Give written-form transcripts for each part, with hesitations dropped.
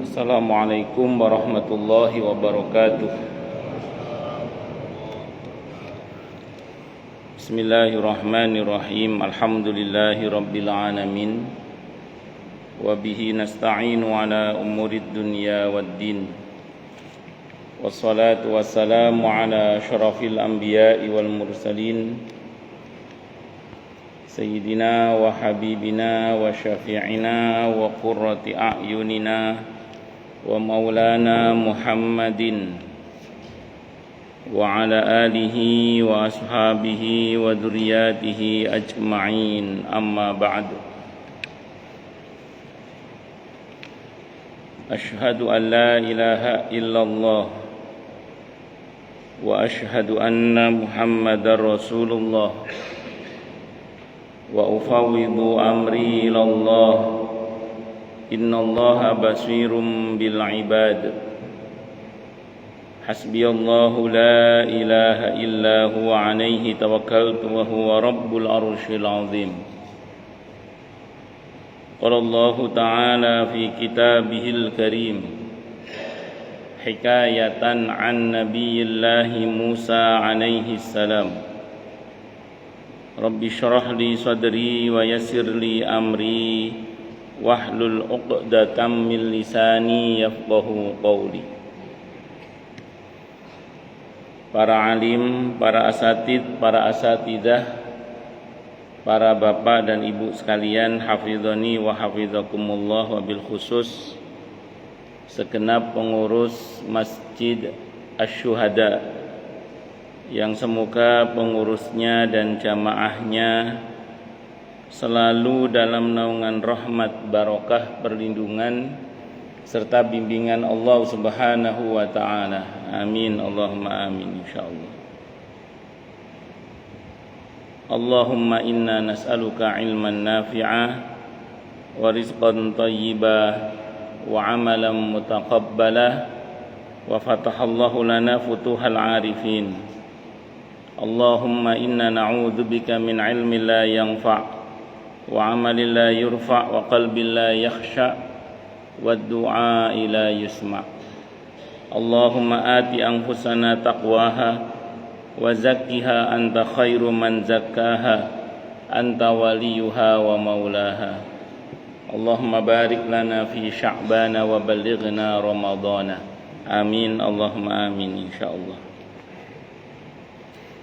Assalamualaikum warahmatullahi wabarakatuh. Bismillahirrahmanirrahim. Alhamdulillahi rabbil alamin. Wa bihi nasta'inu ala umurid dunya waddin. Wassalatu wassalamu ala syarafil anbiya'i wal mursalin Sayyidina wa habibina wa syafi'ina wa qurrati a'yunina wa maulana Muhammadin wa ala alihi wa ashabihi wa dzurriyyatihi ajma'in, amma ba'du. Ashhadu an la ilaha illallah wa ashhadu anna Muhammadar Rasulullah wa ufawwidu amri ilallah. Innallaha basirum bil ibad. Hasbiyallahu la ilaha illa huwa alaihi tawakkaltu wa huwa rabbul arsyil azim. Qala Allah ta'ala fi kitabihil karim hikayatan an nabiyillahi Musa alaihi salam. Rabbi syrah li sadri wa yassir li amri wahlul 'uqdatam min lisani yafqahu qawli. Para alim, para asatid, para asatidah, para bapak dan ibu sekalian, hafizani wa hafizakumullah, wabil khusus segenap pengurus Masjid Asy-Syuhada, yang semoga pengurusnya dan jamaahnya selalu dalam naungan rahmat, barokah, perlindungan serta bimbingan Allah Subhanahu wa ta'ala. Amin, Allahumma amin, insyaallah. Allahumma inna nas'aluka ilman nafi'ah wa rizqan thayyibah wa amalan mutaqabbalah wa fatahallahu lana futuhal arifin. Allahumma inna na'udzubika min ilmin la yanfa' wa amalin la yurfa' wa qalbin la yakhsha' wa du'a'i la yusma'. Allahumma ati anfusana taqwaha wa zakkiha anta khairu man zakkaha anta waliyuha wa maulaha. Allahumma barik lana fi sya'bana wa ballighna ramadana. Amin, Allahumma amin, insyaallah.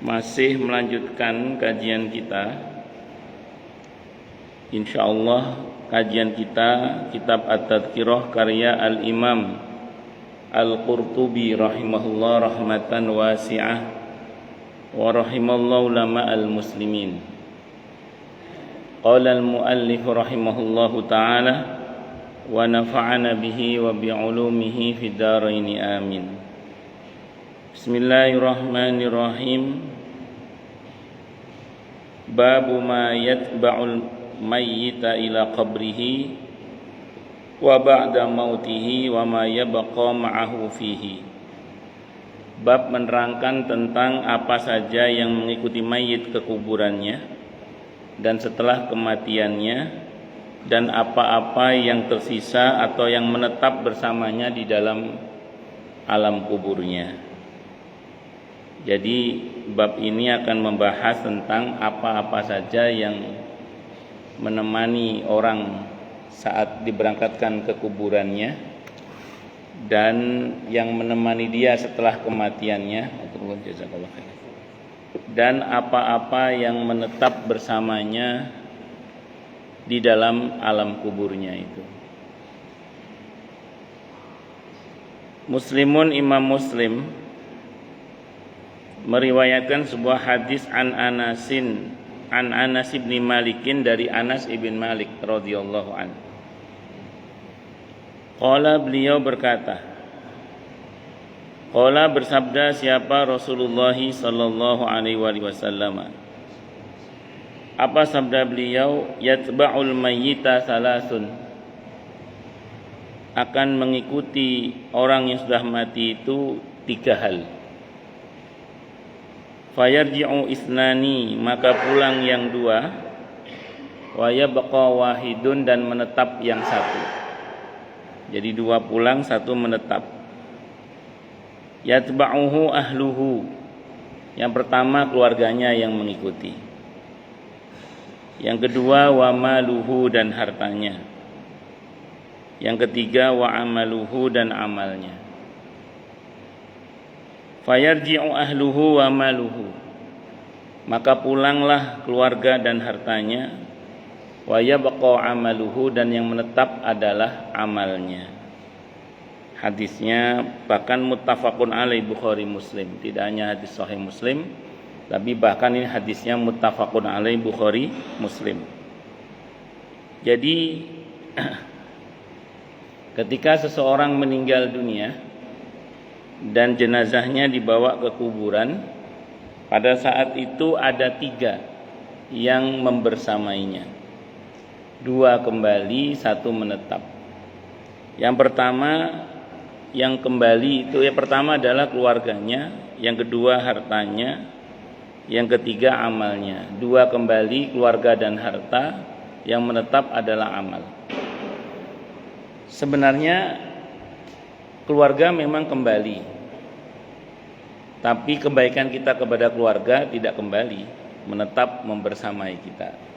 Masih melanjutkan kajian kita, insyaallah. Kajian kita kitab At-Tadhkirah karya Al-Imam Al-Qurtubi rahimahullah rahmatan wasi'ah wa rahimallahu lama al-muslimin. Qala al-muallif rahimahullahu ta'ala wa nafa'ana bihi wa bi'ulumihi fid dharain, amin. Bismillahirrahmanirrahim. Babu ma yatba'ul mayyita ila qabrihi wa ba'da mautihi wa ma yabqa ma'ahu fihi. Bab menerangkan tentang apa saja yang mengikuti mayit ke kuburannya dan setelah kematiannya, dan apa-apa yang tersisa atau yang menetap bersamanya di dalam alam kuburnya. Jadi bab ini akan membahas tentang apa-apa saja yang menemani orang saat diberangkatkan ke kuburannya dan yang menemani dia setelah kematiannya, dan apa-apa yang menetap bersamanya di dalam alam kuburnya itu. Muslimun, Imam Muslim meriwayatkan sebuah hadis an Anas bin Malikin, dari Anas ibn Malik radhiyallahu anhu. Qala, beliau berkata, qala, bersabda siapa Rasulullah sallallahu alaihi wasallam. Apa sabda beliau? Yatba'ul mayyita salasun, akan mengikuti orang yang sudah mati itu 3 hal. Fayarji'u isnani, maka pulang yang 2, wa yabqa wahidun, dan menetap yang 1. Jadi 2 pulang, 1 menetap. Yatba'uhu ahluhu. Yang pertama keluarganya yang mengikuti. Yang kedua wa maluhu dan hartanya. Yang ketiga wa amaluhu dan amalnya. Fayarji'u ahluhu wa maluhu. Maka pulanglah keluarga dan hartanya. Wa yabqa amaluhu dan yang menetap adalah amalnya. Hadisnya bahkan muttafaqun alaih Bukhari Muslim. Tidak hanya hadis sahih Muslim, tapi bahkan ini hadisnya muttafaqun alaih Bukhari Muslim. Jadi ketika seseorang meninggal dunia dan jenazahnya dibawa ke kuburan, pada saat itu ada 3 yang membersamainya. 2 kembali, 1 menetap. Yang pertama yang kembali itu pertama adalah keluarganya, yang kedua hartanya, yang ketiga amalnya. 2 kembali, keluarga dan harta, yang menetap adalah amal. Sebenarnya keluarga memang kembali, tapi kebaikan kita kepada keluarga tidak kembali, menetap membersamai kita.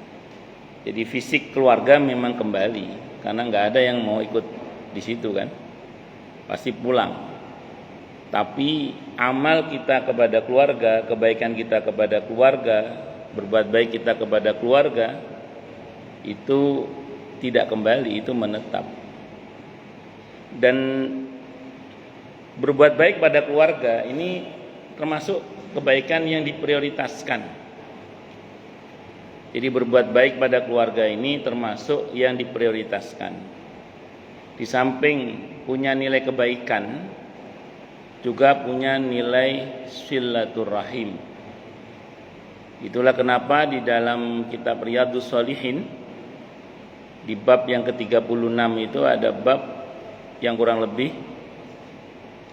Jadi fisik keluarga memang kembali, karena nggak ada yang mau ikut di situ kan, pasti pulang. Tapi amal kita kepada keluarga, kebaikan kita kepada keluarga, berbuat baik kita kepada keluarga, itu tidak kembali, itu menetap. Dan berbuat baik pada keluarga ini termasuk kebaikan yang diprioritaskan. Jadi berbuat baik pada keluarga ini termasuk yang diprioritaskan. Di samping punya nilai kebaikan, juga punya nilai silaturahim. Itulah kenapa di dalam kitab Riyadhus Shalihin di bab yang ke-36 itu ada bab yang kurang lebih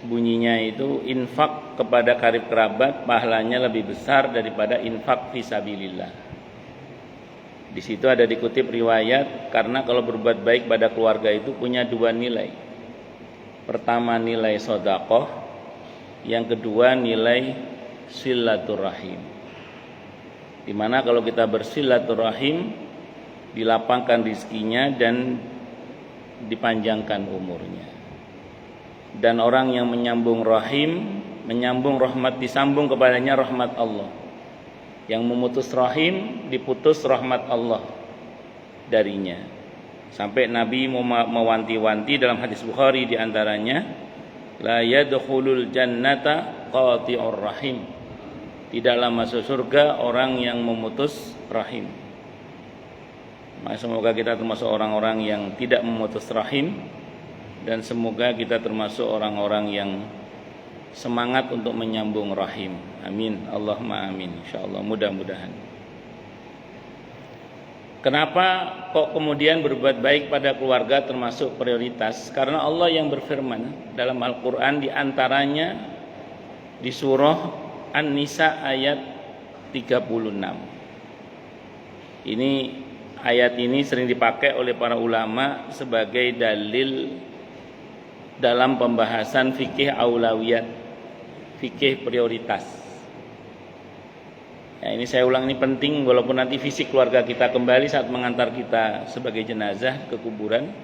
bunyinya itu infak kepada karib kerabat pahalanya lebih besar daripada infak fisabilillah. Di situ ada dikutip riwayat, karena kalau berbuat baik pada keluarga itu punya 2 nilai. Pertama nilai sedekah, yang kedua nilai silaturahim. Dimana kalau kita bersilaturahim dilapangkan rizkinya dan dipanjangkan umurnya. Dan orang yang menyambung rahim, menyambung rahmat, disambung kepadanya rahmat Allah. Yang memutus rahim, diputus rahmat Allah darinya. Sampai Nabi mewanti-wanti dalam hadis Bukhari diantaranya, la yadkhulul jannata qati'ur rahim. Tidaklah masuk surga orang yang memutus rahim. Semoga kita termasuk orang-orang yang tidak memutus rahim, dan semoga kita termasuk orang-orang yang semangat untuk menyambung rahim. Amin. Allahumma amin. Insyaallah, mudah-mudahan. Kenapa kok kemudian berbuat baik pada keluarga termasuk prioritas? Karena Allah yang berfirman dalam Al-Quran, diantaranya di surah An-Nisa ayat 36. Ayat ini sering dipakai oleh para ulama sebagai dalil dalam pembahasan fikih aulawiyat, fikih prioritas. Ya, ini saya ulang, ini penting, walaupun nanti fisik keluarga kita kembali saat mengantar kita sebagai jenazah ke kuburan,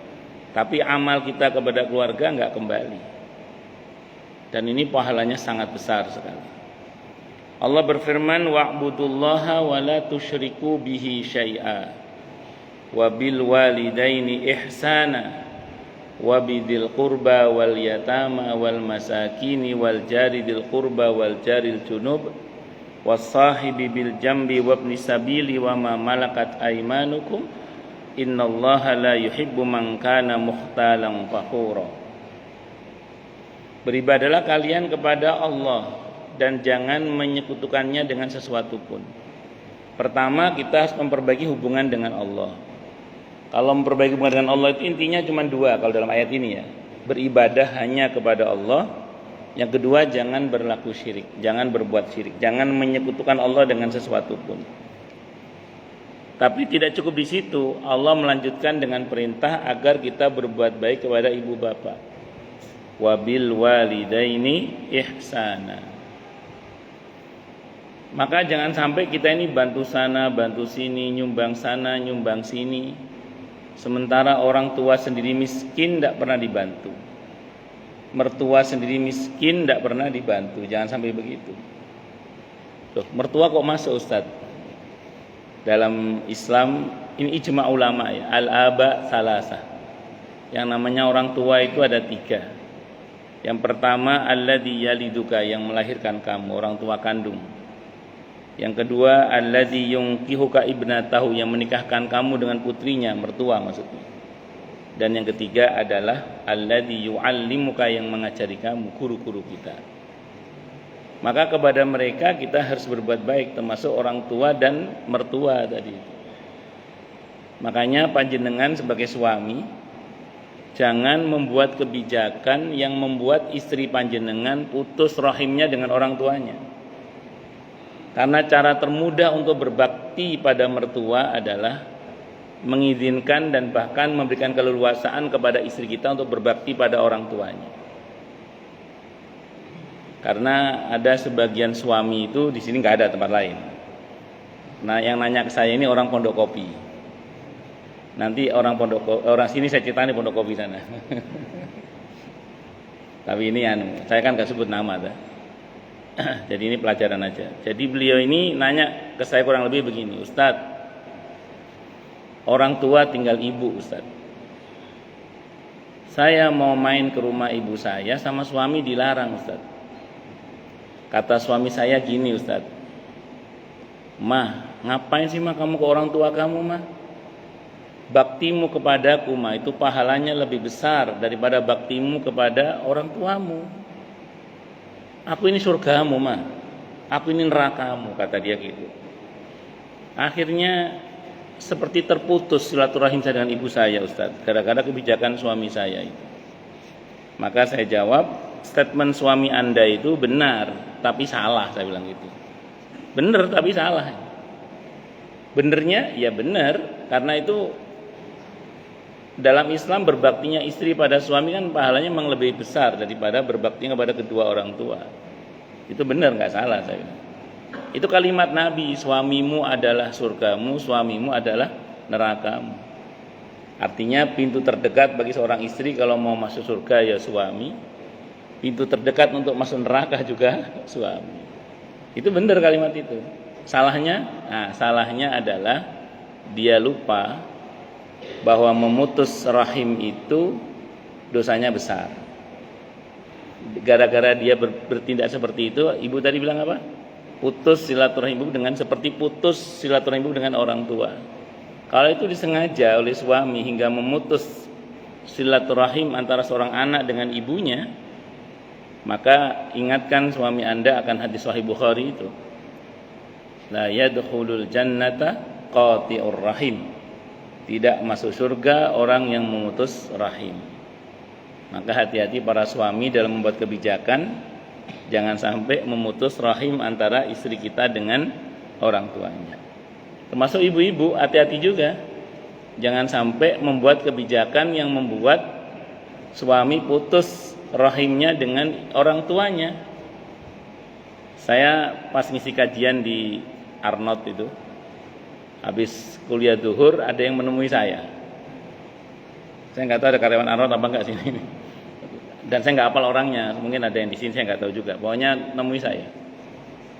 tapi amal kita kepada keluarga enggak kembali. Dan ini pahalanya sangat besar sekali. Allah berfirman, wa'budullaha wa la tusyriku bihi syai'a wa bil walidaini ihsana wa bidil qurba wal yatama wal masakini wal jari dil qurba wal jaril junub wassahibi bil jambi wabni sabili wa ma malakat aymanukum innallaha la yuhibbu man kana mukhtalan fakhura. Beribadalah kalian kepada Allah dan jangan menyekutukannya dengan sesuatu pun. Pertama, kita harus memperbaiki hubungan dengan Allah. Kalau memperbaiki hubungan dengan Allah itu intinya cuma 2 kalau dalam ayat ini ya. Beribadah hanya kepada Allah. Yang kedua, jangan berlaku syirik, jangan berbuat syirik, jangan menyekutukan Allah dengan sesuatu pun. Tapi tidak cukup di situ, Allah melanjutkan dengan perintah agar kita berbuat baik kepada ibu bapak. Wabil walidaini ihsana. Maka jangan sampai kita ini bantu sana, bantu sini, nyumbang sana, nyumbang sini. Sementara orang tua sendiri miskin tidak pernah dibantu. Mertua sendiri miskin tidak pernah dibantu. Jangan sampai begitu. Loh, mertua kok masuk Ustadz? Dalam Islam ini ijma ulama ya, al-aba salasah. Yang namanya orang tua itu ada 3. Yang pertama alladzi yaliduka, yang melahirkan kamu, orang tua kandung. Yang kedua alladzi yunkihuka ibnatahu, yang menikahkan kamu dengan putrinya, mertua maksudnya. Dan yang ketiga adalah alladzi yuallimuka, yang mengajari kamu, guru-guru kita. Maka kepada mereka kita harus berbuat baik, termasuk orang tua dan mertua tadi. Makanya panjenengan sebagai suami jangan membuat kebijakan yang membuat istri panjenengan putus rahimnya dengan orang tuanya. Karena cara termudah untuk berbakti pada mertua adalah mengizinkan dan bahkan memberikan keleluasaan kepada istri kita untuk berbakti pada orang tuanya. Karena ada sebagian suami itu di sini nggak ada tempat lain. Nah, yang nanya ke saya ini orang Pondok Kopi. Nanti orang sini saya ceritain di Pondok Kopi sana. Tapi ini saya kan nggak sebut nama dah. Jadi ini pelajaran aja. Jadi beliau ini nanya ke saya kurang lebih begini, Ustadz, orang tua tinggal ibu Ustadz. Saya mau main ke rumah ibu saya sama suami dilarang Ustadz. Kata suami saya gini Ustadz, Mah, ngapain sih mah kamu ke orang tua kamu mah? Baktimu kepadaku mah itu pahalanya lebih besar daripada baktimu kepada orang tuamu. Aku ini surgamu mah, aku ini nerakamu, kata dia gitu. Akhirnya seperti terputus silaturahim saya dengan ibu saya Ustadz, gara-gara kebijakan suami saya itu. Maka saya jawab, statement suami Anda itu benar tapi salah, saya bilang gitu. Benar tapi salah. Benernya ya benar, karena itu dalam Islam berbaktinya istri pada suami kan pahalanya memang lebih besar daripada berbakti kepada kedua orang tua. Itu benar, nggak salah saya bilang. Itu kalimat Nabi, suamimu adalah surgamu, suamimu adalah nerakamu. Artinya pintu terdekat bagi seorang istri kalau mau masuk surga ya suami, pintu terdekat untuk masuk neraka juga suami. Itu benar kalimat itu. Salahnya adalah dia lupa bahwa memutus rahim itu dosanya besar. Gara-gara dia bertindak seperti itu, ibu tadi bilang apa? Putus silaturahim ibu dengan seperti putus silaturahim ibu dengan orang tua. Kalau itu disengaja oleh suami hingga memutus silaturahim antara seorang anak dengan ibunya, maka ingatkan suami Anda akan hadis Sahih Bukhari itu. La yadkhulul jannata qati'ur rahim. Tidak masuk surga orang yang memutus rahim. Maka hati-hati para suami dalam membuat kebijakan, jangan sampai memutus rahim antara istri kita dengan orang tuanya. Termasuk ibu-ibu, hati-hati juga. Jangan sampai membuat kebijakan yang membuat suami putus rahimnya dengan orang tuanya. Saya pas ngisi kajian di Arnot itu, habis kuliah zuhur ada yang menemui saya. Saya nggak tahu ada karyawan Arnot apa nggak sini. Dan saya nggak hafal orangnya, mungkin ada yang di sini saya nggak tahu juga. Pokoknya nemui saya.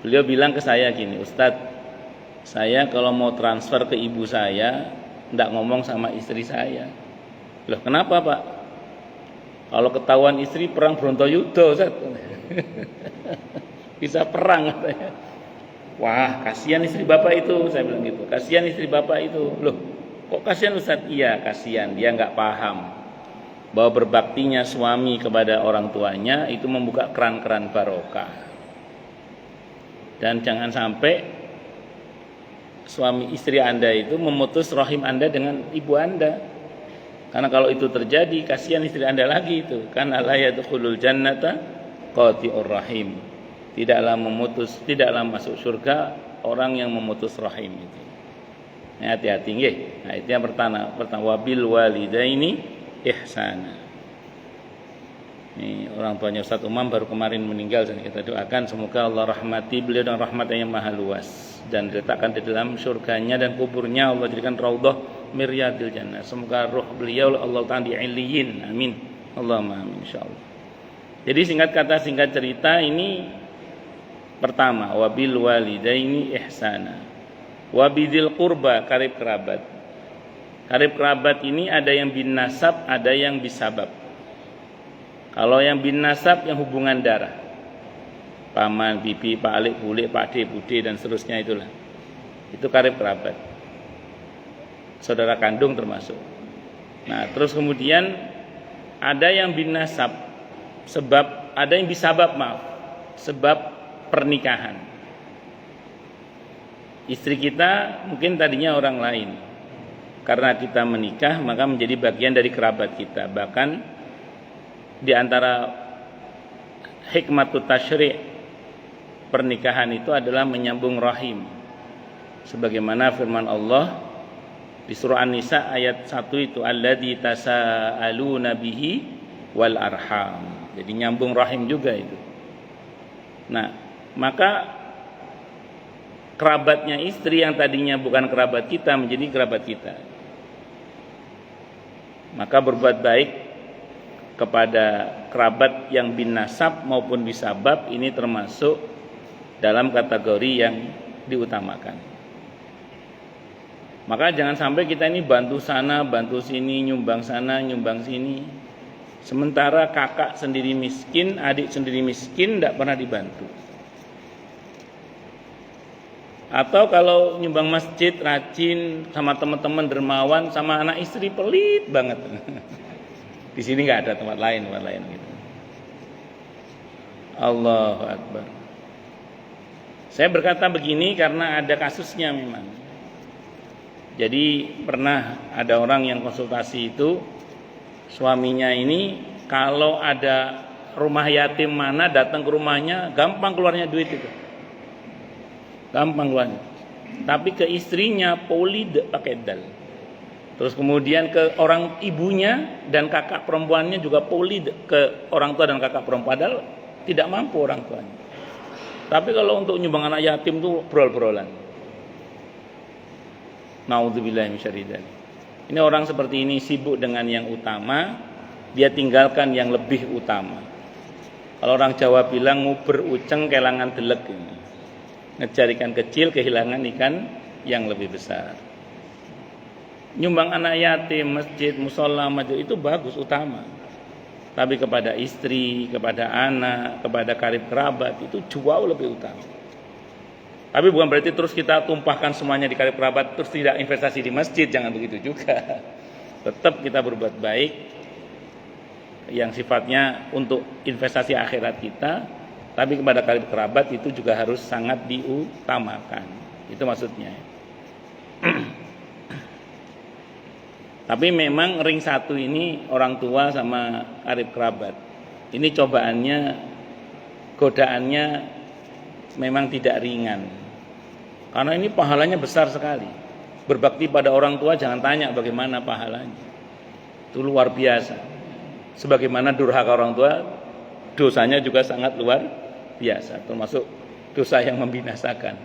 Beliau bilang ke saya gini, Ustadz, saya kalau mau transfer ke ibu saya nggak ngomong sama istri saya. Loh kenapa Pak? Kalau ketahuan istri perang Brontoyudo, Ustaz. Bisa perang katanya. Wah, kasihan istri bapak itu, saya bilang gitu. Kasihan istri bapak itu. Loh, kok kasihan Ustaz? Iya, kasihan. Dia nggak paham bahwa berbaktinya suami kepada orang tuanya itu membuka keran-keran barokah. Dan jangan sampai suami istri Anda itu memutus rahim Anda dengan ibu Anda. Karena kalau itu terjadi, kasihan istri Anda lagi itu. Karena la yadkhulul jannata qati'ur rahim. Tidaklah masuk surga orang yang memutus rahim itu. Hati-hati nggih. Nah, itu yang pertama wabil walidaini ihsana. Ini orang tuanya Ustaz Umam baru kemarin meninggal, dan kita doakan semoga Allah rahmati beliau dengan rahmatnya yang maha luas dan diletakkan di dalam surganya, dan kuburnya Allah jadikan raudhah miryadil jannah. Semoga ruh beliau Allah ta'ala di illiyin. Amin. Allahumma amin insyaallah. Jadi singkat kata singkat cerita, ini pertama wabil walidaini ihsana. Wabidil qurba, karib kerabat. Karib kerabat ini ada yang bin nasab, ada yang bisabab. Kalau yang bin nasab yang hubungan darah, paman, bibi, pak alik, bulik, pak de, bude, dan seterusnya itulah. Itu karib kerabat. Saudara kandung termasuk. Nah, terus kemudian ada yang bin nasab, sebab ada yang bisabab, sebab pernikahan. Istri kita mungkin tadinya orang lain. Karena kita menikah, maka menjadi bagian dari kerabat kita. Bahkan di antara hikmatut tasyri' pernikahan itu adalah menyambung rahim. Sebagaimana firman Allah di surah An-Nisa ayat 1 itu, alladzi tasaaluna bihi wal arham. Jadi nyambung rahim juga itu. Nah, maka kerabatnya istri yang tadinya bukan kerabat kita menjadi kerabat kita. Maka berbuat baik kepada kerabat yang bin nasab maupun bisabab ini termasuk dalam kategori yang diutamakan. Maka jangan sampai kita ini bantu sana, bantu sini, nyumbang sana, nyumbang sini. Sementara kakak sendiri miskin, adik sendiri miskin, tidak pernah dibantu. Atau kalau nyumbang masjid rajin, sama teman-teman dermawan, sama anak istri pelit banget. Di sini nggak ada tempat lain gitu. Allahu Akbar. Saya berkata begini karena ada kasusnya memang. Jadi pernah ada orang yang konsultasi itu, suaminya ini kalau ada rumah yatim mana datang ke rumahnya, gampang keluarnya duit itu. Gampang keluarnya. Tapi ke istrinya poli pakai dal. Terus kemudian ke orang ibunya dan kakak perempuannya juga poli ke orang tua dan kakak perempuan, padahal tidak mampu orang tuanya. Tapi kalau untuk nyumbang anak yatim tuh brol-brolan. Naudzubillahi minasyarri dzalik. Ini orang seperti ini sibuk dengan yang utama, dia tinggalkan yang lebih utama. Kalau orang Jawa bilang nguber uceng kelangan delek. Ngejar ikan kecil, kehilangan ikan yang lebih besar. Nyumbang anak yatim, masjid, musola, majlis itu bagus, utama. Tapi kepada istri, kepada anak, kepada karib kerabat itu jauh lebih utama. Tapi bukan berarti terus kita tumpahkan semuanya di karib kerabat, terus tidak investasi di masjid, jangan begitu juga. Tetap kita berbuat baik yang sifatnya untuk investasi akhirat kita. Tapi kepada karib kerabat itu juga harus sangat diutamakan. Itu maksudnya. Tapi memang ring satu ini orang tua sama karib kerabat. Ini cobaannya, godaannya memang tidak ringan. Karena ini pahalanya besar sekali. Berbakti pada orang tua jangan tanya bagaimana pahalanya. Itu luar biasa. Sebagaimana durhaka orang tua, dosanya juga sangat luar biasa, termasuk dosa yang membinasakan.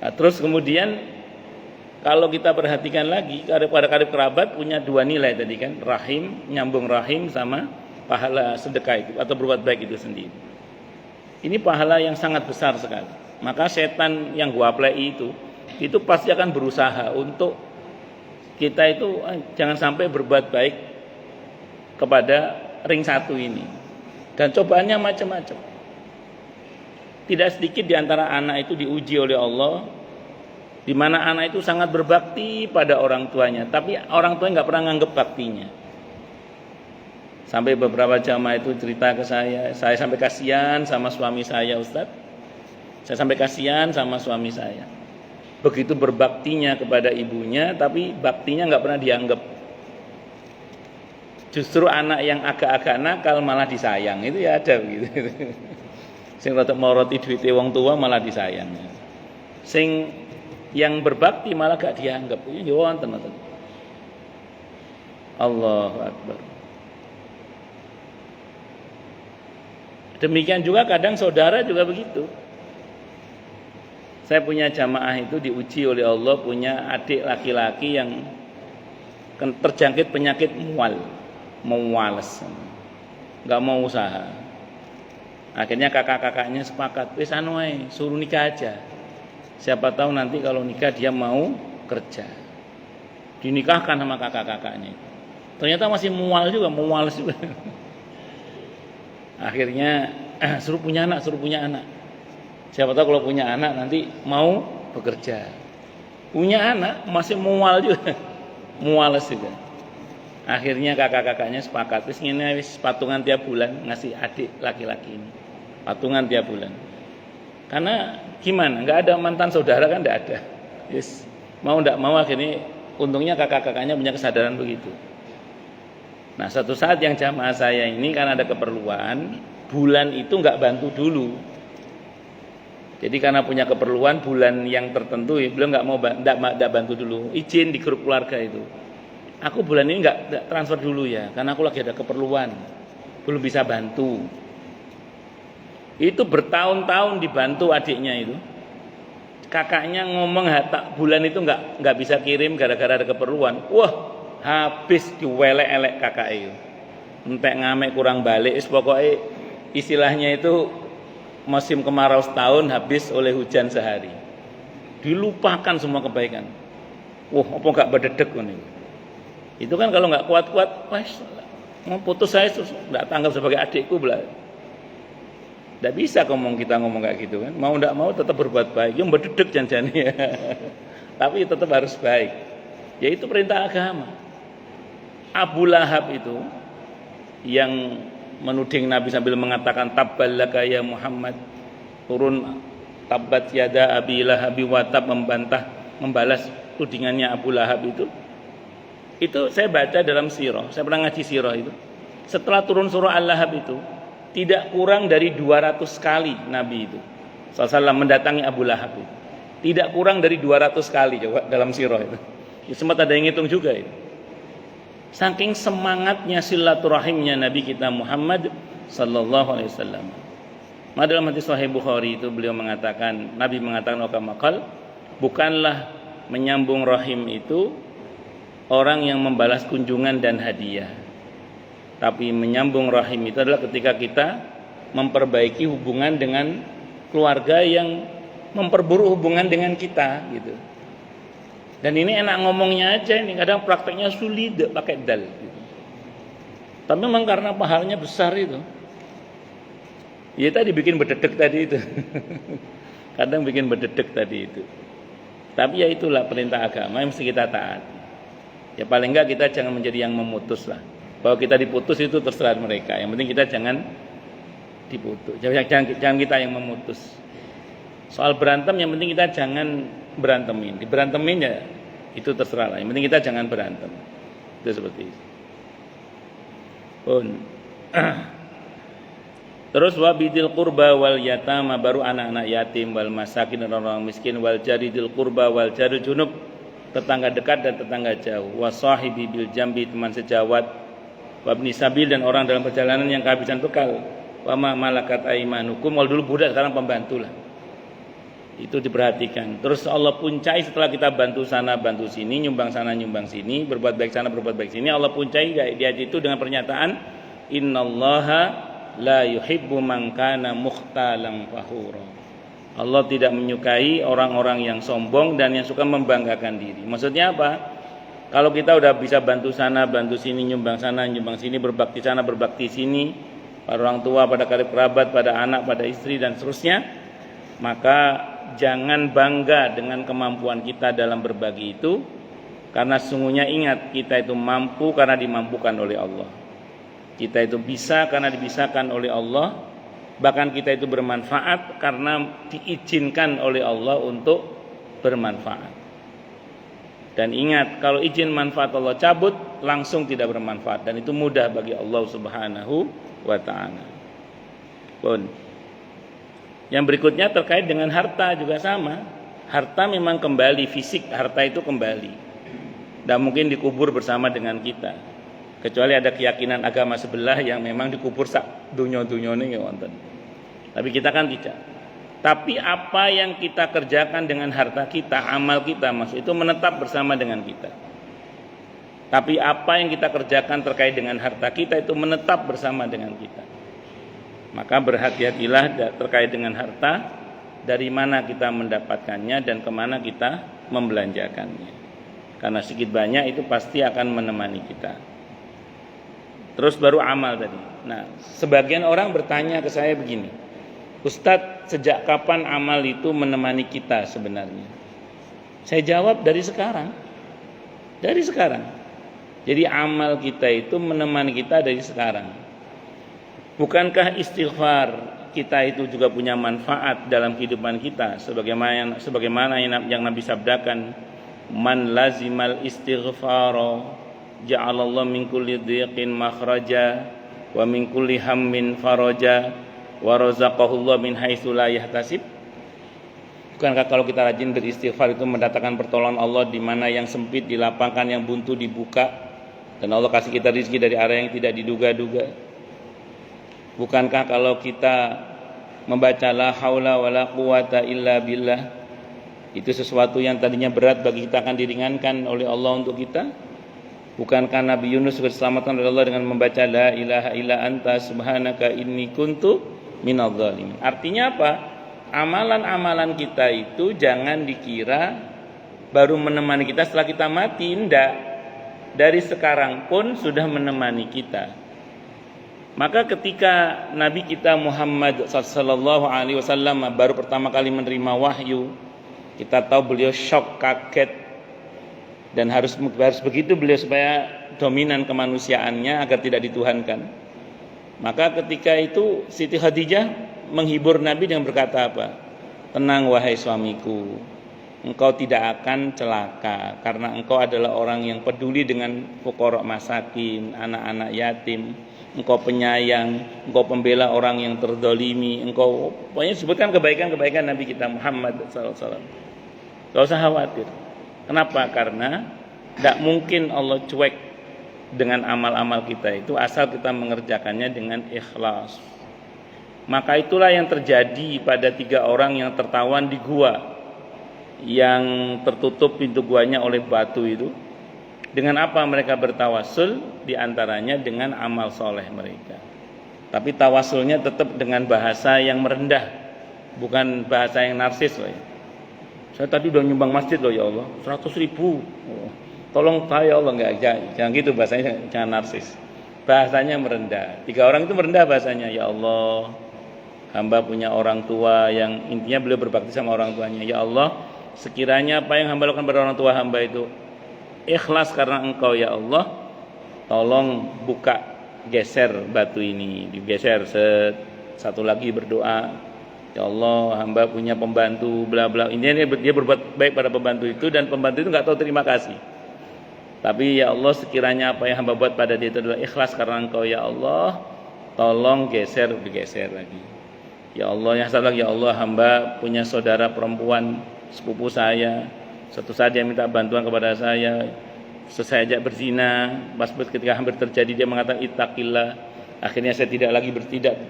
Nah, terus kemudian kalau kita perhatikan lagi, pada karib kerabat punya dua nilai tadi kan, rahim, nyambung rahim sama pahala sedekah itu atau berbuat baik itu sendiri. Ini pahala yang sangat besar sekali. Maka setan yang gua play itu pasti akan berusaha untuk kita itu jangan sampai berbuat baik kepada ring satu ini. Dan cobaannya macam-macam. Tidak sedikit di antara anak itu diuji oleh Allah, di mana anak itu sangat berbakti pada orang tuanya, tapi orang tuanya nggak pernah nganggep baktinya. Sampai beberapa jamaah itu cerita ke saya sampai kasihan sama suami saya, Ustadz. Saya sampai kasihan sama suami saya. Begitu berbaktinya kepada ibunya, tapi baktinya nggak pernah dianggap. Justru anak yang agak-agak nakal malah disayang, itu ya ada begitu. Sing rada moroti duwite wong tua malah disayang. Sing Yang berbakti malah gak dianggap. Ya wonten. Allahu Akbar. Demikian juga kadang saudara juga begitu. Saya punya jamaah itu diuji oleh Allah punya adik laki-laki yang terjangkit penyakit muales, nggak mau usaha. Akhirnya kakak-kakaknya sepakat, wis anu ae, suruh nikah aja. Siapa tahu nanti kalau nikah dia mau kerja. Dinikahkan sama kakak-kakaknya. Ternyata masih muales juga. Akhirnya suruh punya anak. Siapa tahu kalau punya anak nanti mau bekerja. Punya anak masih muales juga. Akhirnya kakak-kakaknya sepakat, wis ngene wis patungan tiap bulan ngasih adik laki-laki ini. Patungan tiap bulan. Karena gimana? Enggak ada mantan saudara kan enggak ada. Yes. Mau enggak mau akhirnya untungnya kakak-kakaknya punya kesadaran begitu. Nah, suatu saat yang jamaah saya ini karena ada keperluan, bulan itu enggak bantu dulu. Jadi karena punya keperluan bulan yang tertentu, beliau enggak mau enggak bantu dulu. Izin di grup keluarga itu. Aku bulan ini enggak transfer dulu ya, karena aku lagi ada keperluan. Belum bisa bantu. Itu bertahun-tahun dibantu adiknya itu. Kakaknya ngomong bulan itu enggak bisa kirim gara-gara ada keperluan. Wah, habis diwelek-elek kakak itu. Entek ngamek kurang balik, pokoknya istilahnya itu musim kemarau setahun habis oleh hujan sehari. Dilupakan semua kebaikan. Wah, apa enggak berdedek ini? Itu kan kalau enggak kuat-kuat, wes mau putus saya enggak tanggap sebagai adikku belah. Enggak bisa kita ngomong kayak gitu kan. Mau enggak mau tetap berbuat baik. Yang berdedek janjane. Tapi tetap harus baik. Yaitu perintah agama. Abu Lahab itu yang menuding Nabi sambil mengatakan tabballaka ya Muhammad, turun tabbat yada abi lahabi wa tab, membalas tudingannya Abu Lahab itu saya baca dalam sirah. Saya pernah ngaji sirah itu. Setelah turun surah Al-Lahab itu tidak kurang dari 200 kali Nabi itu SAW mendatangi Abu Lahab itu. Tidak kurang dari 200 kali coba dalam sirah itu. Ya, sempat ada yang ngitung juga itu. Saking semangatnya silaturahimnya Nabi kita Muhammad sallallahu alaihi wasallam. Dalam hadis Sahih Bukhari itu beliau mengatakan, Nabi mengatakan wakamakal, bukanlah menyambung rahim itu orang yang membalas kunjungan dan hadiah. Tapi menyambung rahim itu adalah ketika kita memperbaiki hubungan dengan keluarga yang memperburuk hubungan dengan kita gitu. Dan ini enak ngomongnya aja, ini kadang prakteknya sulit pakai dal gitu. Tapi memang karena pahalanya besar itu. Ya tadi bikin berdedek tadi itu. Kadang bikin berdedek tadi itu. Tapi ya itulah perintah agama yang mesti kita taat. Ya paling enggak kita jangan menjadi yang memutus lah. Bahwa kita diputus itu terserah mereka. Yang penting kita jangan diputus. Jangan kita yang memutus. Soal berantem yang penting kita jangan berantemin. Diberantemin ya itu terserah lah. Yang penting kita jangan berantem. Itu seperti itu. Terus wabidil qurba wal yatama, baru anak-anak yatim, wal masakin, orang-orang miskin, wal jaridil qurba wal jaril junub, tetangga dekat dan tetangga jauh, wasahibi bil jambi, teman sejawat, wabni sabil, dan orang dalam perjalanan yang kehabisan bekal, wama malakat aimanukum, wal dulu budak sekarang pembantu lah. Itu diperhatikan. Terus Allah puncai setelah kita bantu sana bantu sini, nyumbang sana nyumbang sini, berbuat baik sana berbuat baik sini, Allah puncai di ayat itu dengan pernyataan innallaha la yuhibbu man kana mukhtalan fakhura. Allah tidak menyukai orang-orang yang sombong dan yang suka membanggakan diri. Maksudnya apa? Kalau kita udah bisa bantu sana bantu sini, nyumbang sana nyumbang sini, berbakti sana berbakti sini, pada orang tua, pada karib kerabat, pada anak, pada istri dan seterusnya, maka jangan bangga dengan kemampuan kita dalam berbagi itu, karena sesungguhnya ingat kita itu mampu karena dimampukan oleh Allah. Kita itu bisa karena dibisakan oleh Allah. Bahkan kita itu bermanfaat karena diizinkan oleh Allah untuk bermanfaat. Dan ingat, kalau izin manfaat Allah cabut, langsung tidak bermanfaat. Dan itu mudah bagi Allah subhanahu wa ta'ala. Pun. Yang berikutnya terkait dengan harta juga sama. Harta memang kembali, fisik harta itu kembali. Dan mungkin dikubur bersama dengan kita. Kecuali ada keyakinan agama sebelah yang memang dikubur sak dunia-dunia ini wonten. Tapi kita kan tidak. Tapi apa yang kita kerjakan dengan harta kita, amal kita maksud itu menetap bersama dengan kita. Tapi apa yang kita kerjakan terkait dengan harta kita itu menetap bersama dengan kita. Maka berhati-hatilah terkait dengan harta, dari mana kita mendapatkannya dan kemana kita membelanjakannya. Karena sedikit banyak itu pasti akan menemani kita. Terus baru amal tadi. Nah, sebagian orang bertanya ke saya begini, Ustadz, sejak kapan amal itu menemani kita sebenarnya? Saya jawab dari sekarang. Dari sekarang. Jadi amal kita itu menemani kita dari sekarang. Bukankah istighfar kita itu juga punya manfaat dalam kehidupan kita? Sebagaimana yang Nabi sabdakan, man lazimal istighfara ja'alallahu min kulli dhiqin makhraja wa min kulli hammin faraja wa razaqahullahu min haitsu la yahtasib. Bukankah kalau kita rajin beristighfar itu mendatangkan pertolongan Allah, di mana yang sempit dilapangkan, yang buntu dibuka, dan Allah kasih kita rezeki dari arah yang tidak diduga-duga. Bukankah kalau kita membaca la haula wala quwata illa billah, itu sesuatu yang tadinya berat bagi kita akan diringankan oleh Allah untuk kita? Bukankah Nabi Yunus diselamatkan oleh Allah dengan membaca la ilaha illa anta subhanaka inni kuntu minadz dzalimin? Artinya apa? Amalan-amalan kita itu jangan dikira baru menemani kita setelah kita mati. Tidak. Dari sekarang pun sudah menemani kita. Maka ketika Nabi kita Muhammad sallallahu alaihi wasallam baru pertama kali menerima wahyu, kita tahu beliau syok, kaget, dan harus begitu beliau supaya dominan kemanusiaannya agar tidak dituhankan. Maka ketika itu Siti Khadijah menghibur Nabi dengan berkata apa? Tenang wahai suamiku, engkau tidak akan celaka karena engkau adalah orang yang peduli dengan fuqara masakin, anak-anak yatim. Engkau penyayang, engkau pembela orang yang terdolimi, engkau pokoknya sebutkan kebaikan-kebaikan Nabi kita Muhammad SAW. Gak usah khawatir. Kenapa? Karena tidak mungkin Allah cuek dengan amal-amal kita itu asal kita mengerjakannya dengan ikhlas. Maka itulah yang terjadi pada 3 orang yang tertawan di gua, yang tertutup pintu guanya oleh batu itu. Dengan apa mereka bertawasul? Di antaranya dengan amal soleh mereka. Tapi tawasulnya tetap dengan bahasa yang merendah, bukan bahasa yang narsis loh ya. Saya tadi udah nyumbang masjid loh ya Allah, 100.000. Tolong saya Allah, enggak, jangan gitu bahasanya, jangan narsis. Bahasanya merendah. 3 orang itu merendah bahasanya. Ya Allah, hamba punya orang tua yang intinya beliau berbakti sama orang tuanya. Ya Allah, sekiranya apa yang hamba lakukan pada orang tua hamba itu ikhlas karena engkau ya Allah, tolong buka, geser batu ini, digeser. Satu lagi berdoa, ya Allah, hamba punya pembantu bla bla. Intinya dia berbuat baik pada pembantu itu, dan pembantu itu enggak tahu terima kasih. Tapi ya Allah, sekiranya apa yang hamba buat pada dia itu adalah ikhlas karena engkau ya Allah, tolong geser, digeser lagi. Ya Allah, yang satu lagi, ya Allah, hamba punya saudara perempuan sepupu saya, suatu saat dia minta bantuan kepada saya, saya ajak berzina, pas ketika hampir terjadi dia mengatakan ittaqillah. Akhirnya saya tidak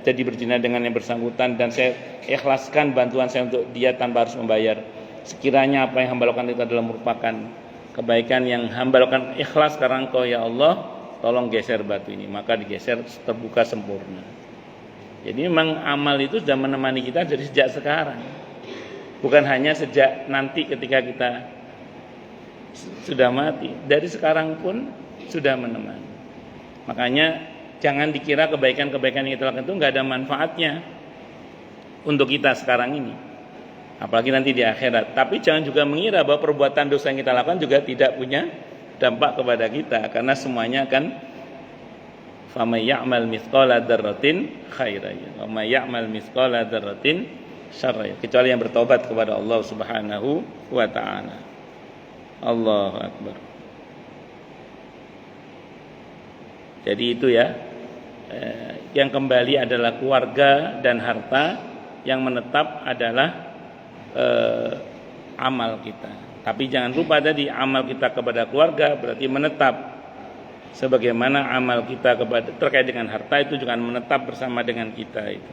jadi berzina dengan yang bersangkutan, dan saya ikhlaskan bantuan saya untuk dia tanpa harus membayar. Sekiranya apa yang hamba lakukan itu adalah merupakan kebaikan yang hamba lakukan ikhlas karena engkau ya Allah, tolong geser batu ini. Maka digeser, terbuka sempurna. Jadi memang amal itu sudah menemani kita dari sejak sekarang, bukan hanya sejak nanti ketika kita sudah mati. Dari sekarang pun sudah menemani. Makanya jangan dikira kebaikan-kebaikan yang kita lakukan itu nggak ada manfaatnya untuk kita sekarang ini, apalagi nanti di akhirat. Tapi jangan juga mengira bahwa perbuatan dosa yang kita lakukan juga tidak punya dampak kepada kita, karena semuanya akan faman ya'mal mithqala dzarratin khairan wa may ya'mal mithqala dzarratin syarran, kecuali yang bertobat kepada Allah Subhanahu wa taala. Allahu akbar. Jadi itu ya, yang kembali adalah keluarga dan harta, yang menetap adalah amal kita. Tapi jangan lupa tadi amal kita kepada keluarga berarti menetap, sebagaimana amal kita terkait dengan harta itu juga menetap bersama dengan kita itu.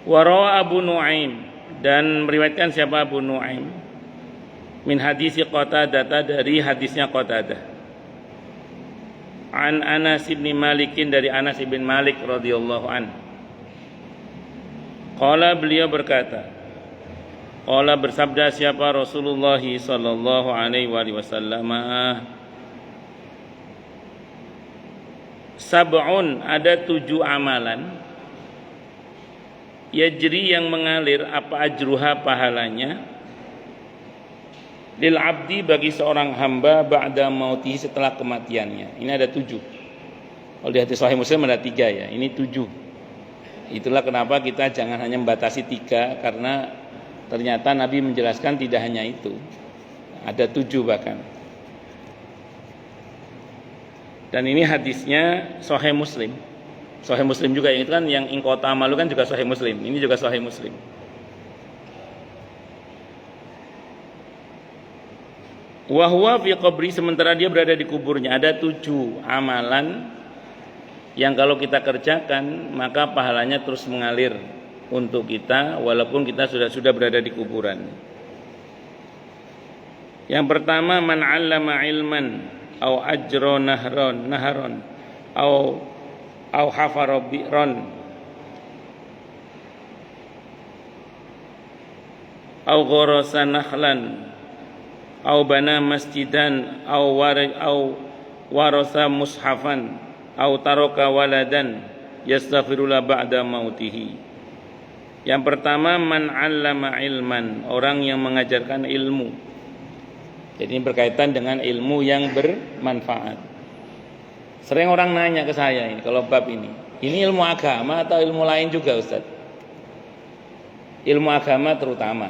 Warawa Abu Nuaim, dan meriwayatkan siapa Abu Nuaim min hadisi Qatadah, dari hadisnya Qatadah, an Anas bin Malikin, dari Anas bin Malik radhiyallahu an. Qala, beliau berkata, qala bersabda siapa Rasulullah sallallahu alaihi wasallam, sab'un, ada 7 amalan, yajri yang mengalir, apa ajruha pahalanya, lil abdi bagi seorang hamba, ba'da mautihi setelah kematiannya. Ini ada 7. Kalau di hadis Sahih Muslim ada 3 ya, ini 7. Itulah kenapa kita jangan hanya membatasi 3, karena ternyata Nabi menjelaskan tidak hanya itu, ada 7 bahkan. Dan ini hadisnya Sahih Muslim. Sahih Muslim juga, yang itu kan yang ingkota malu kan juga Sahih Muslim. Ini juga Sahih Muslim. Wa huwa fi qabri, sementara dia berada di kuburnya. Ada 7 amalan yang kalau kita kerjakan maka pahalanya terus mengalir untuk kita walaupun kita sudah berada di kuburan. Yang pertama, man 'allama ilman au ajra naharon au hafara bi'ran au gharasa nakhlan au bana masjidan au warasa mushafan au taraka waladan yastaghfirullah ba'da mautihi. Yang pertama, man 'allama ilman, orang yang mengajarkan ilmu. Jadi ini berkaitan dengan ilmu yang bermanfaat. Sering orang nanya ke saya ini kalau bab ini ilmu agama atau ilmu lain juga Ustaz? Ilmu agama terutama,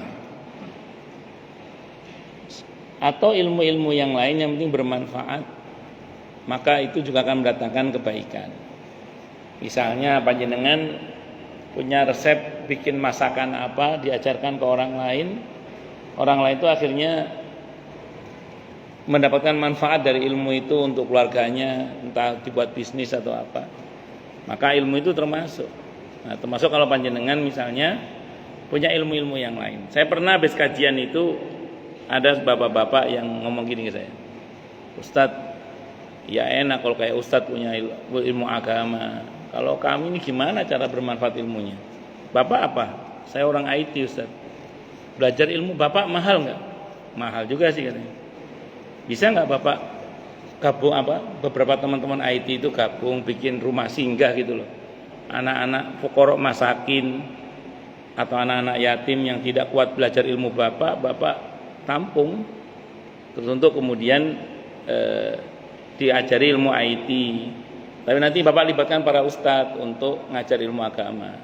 atau ilmu-ilmu yang lain yang penting bermanfaat, maka itu juga akan mendatangkan kebaikan. Misalnya panjenengan punya resep bikin masakan apa, diajarkan ke orang lain itu akhirnya mendapatkan manfaat dari ilmu itu untuk keluarganya, entah dibuat bisnis atau apa, maka ilmu itu termasuk. Nah, termasuk kalau panjenengan misalnya punya ilmu-ilmu yang lain. Saya pernah habis kajian itu ada bapak-bapak yang ngomong gini ke saya, Ustadz, ya enak kalau kayak Ustadz punya ilmu agama, kalau kami ini gimana cara bermanfaat ilmunya? Bapak apa? Saya orang IT Ustadz, belajar ilmu Bapak mahal nggak? Mahal juga sih katanya. Bisa nggak Bapak gabung beberapa teman-teman IT itu gabung bikin rumah singgah gitu loh, anak-anak fuqara masakin atau anak-anak yatim yang tidak kuat belajar ilmu Bapak tampung, terus untuk kemudian diajari ilmu IT. Tapi nanti Bapak libatkan para ustadz untuk ngajar ilmu agama,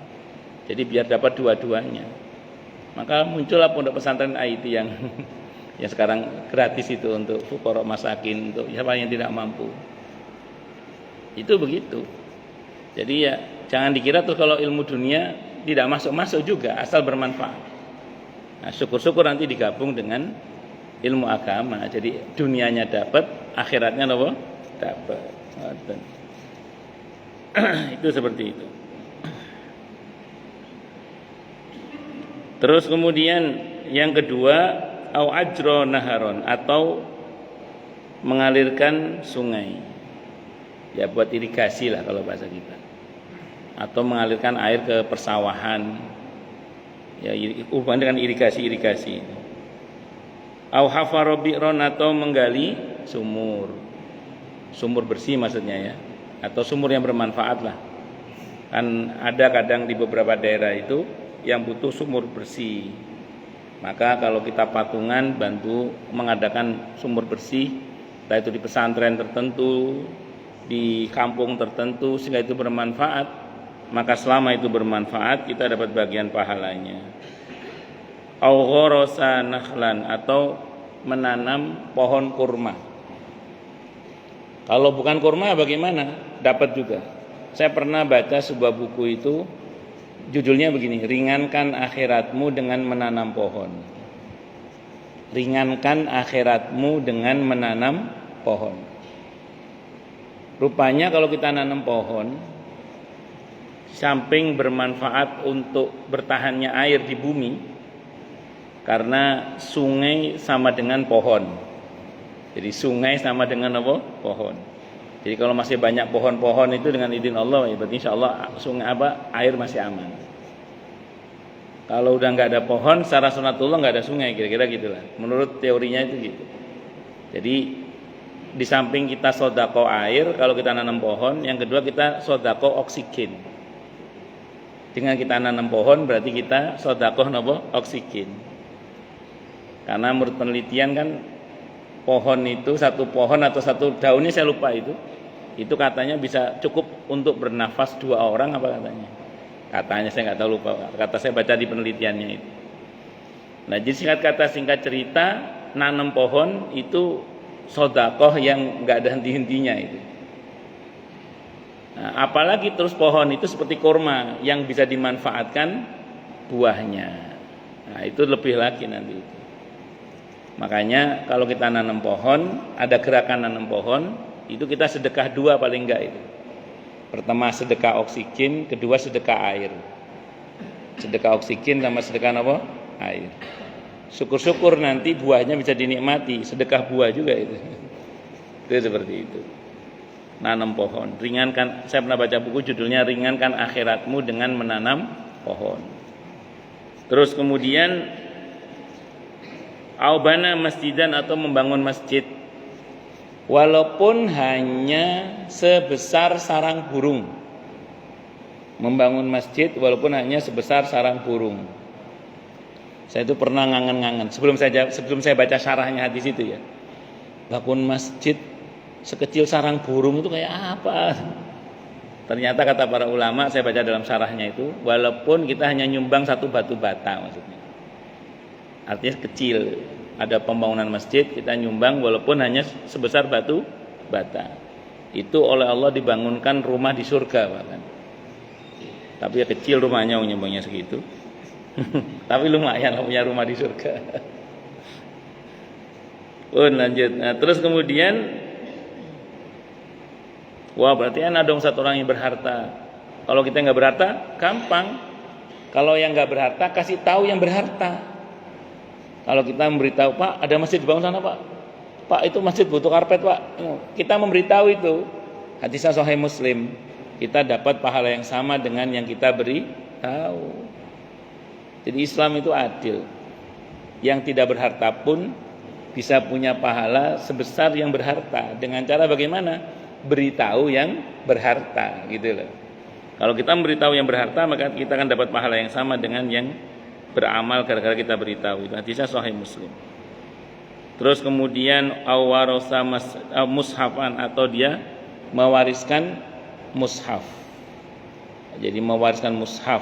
jadi biar dapat dua-duanya. Maka muncullah pondok pesantren IT yang yang sekarang gratis itu untuk fuqara masakin, untuk siapa yang tidak mampu. Itu begitu. Jadi ya jangan dikira terus kalau ilmu dunia tidak masuk juga, asal bermanfaat. Nah, syukur-syukur nanti digabung dengan ilmu agama. Jadi dunianya dapat, akhiratnya apa? Dapat. Itu seperti itu. Terus kemudian yang kedua, au ajro naharon, atau mengalirkan sungai, ya buat irigasi lah kalau bahasa kita, atau mengalirkan air ke persawahan, ya hubungan dengan irigasi. Au hafaro bi'ron, atau menggali sumur bersih maksudnya ya, atau sumur yang bermanfaat lah. Kan ada kadang di beberapa daerah itu yang butuh sumur bersih. Maka kalau kita patungan bantu mengadakan sumur bersih, entah itu di pesantren tertentu, di kampung tertentu, sehingga itu bermanfaat, maka selama itu bermanfaat kita dapat bagian pahalanya. Au ghorosa nakhlan, atau menanam pohon kurma. Kalau bukan kurma bagaimana? Dapat juga. Saya pernah baca sebuah buku itu Judulnya begini, ringankan akhiratmu dengan menanam pohon. Ringankan akhiratmu dengan menanam pohon. Rupanya kalau kita nanam pohon, samping bermanfaat untuk bertahannya air di bumi, karena sungai sama dengan pohon. Jadi sungai sama dengan apa? Pohon. Jadi kalau masih banyak pohon-pohon itu dengan izin Allah, ya berarti insya Allah sungai air masih aman. Kalau udah nggak ada pohon, secara sunatullah nggak ada sungai, kira-kira gitulah. Menurut teorinya itu gitu. Jadi di samping kita sodako air, kalau kita nanam pohon, yang kedua kita sodako oksigen. Dengan kita nanam pohon berarti kita sodako oksigen. Karena menurut penelitian kan pohon itu satu pohon atau satu daunnya saya lupa itu katanya bisa cukup untuk bernafas 2 orang apa katanya. Katanya saya nggak tahu, lupa. Kata saya baca di penelitiannya itu. Nah jadi singkat cerita nanam pohon itu sodakoh yang nggak ada henti-hentinya itu. Nah, apalagi terus pohon itu seperti kurma yang bisa dimanfaatkan buahnya. Nah itu lebih lagi nanti itu. Makanya kalau kita nanam pohon, ada gerakan nanam pohon, itu kita sedekah 2 paling enggak itu. Pertama sedekah oksigen, kedua sedekah air. Sedekah oksigen sama sedekah apa? Air. Syukur-syukur nanti buahnya bisa dinikmati, sedekah buah juga itu. Itu seperti itu. Nanam pohon, ringankan. Saya pernah baca buku judulnya Ringankan Akhiratmu dengan Menanam Pohon. Terus kemudian aubana masjidan atau membangun masjid, walaupun hanya sebesar sarang burung. Membangun masjid walaupun hanya sebesar sarang burung. Saya itu pernah ngangen-ngangen sebelum saya baca syarahnya hadis itu ya. Bangun masjid sekecil sarang burung itu kayak apa? Ternyata kata para ulama, saya baca dalam syarahnya itu, walaupun kita hanya nyumbang 1 batu bata maksudnya. Artinya kecil. Ada pembangunan masjid kita nyumbang walaupun hanya sebesar batu bata. Itu oleh Allah dibangunkan rumah di surga bahkan. Tapi ya kecil rumahnya, nyumbangnya segitu. Tapi lumayan punya rumah di surga. Lanjut. Nah, terus kemudian wah berarti ada dong satu orang yang berharta. Kalau kita nggak berharta, gampang. Kalau yang nggak berharta kasih tahu yang berharta. Kalau kita memberitahu, Pak ada masjid dibangun sana Pak. Pak itu masjid butuh karpet Pak. Kita memberitahu itu. Hadisnya Sahih Muslim. Kita dapat pahala yang sama dengan yang kita beri tahu. Jadi Islam itu adil. Yang tidak berharta pun bisa punya pahala sebesar yang berharta. Dengan cara bagaimana? Beritahu yang berharta gitu loh. Kalau kita memberitahu yang berharta, maka kita akan dapat pahala yang sama dengan yang beramal gara-gara kita beritahu. Itu hadisnya Sahih Muslim. Terus kemudian awarasa mushafan, atau dia mewariskan mushaf. Jadi mewariskan mushaf.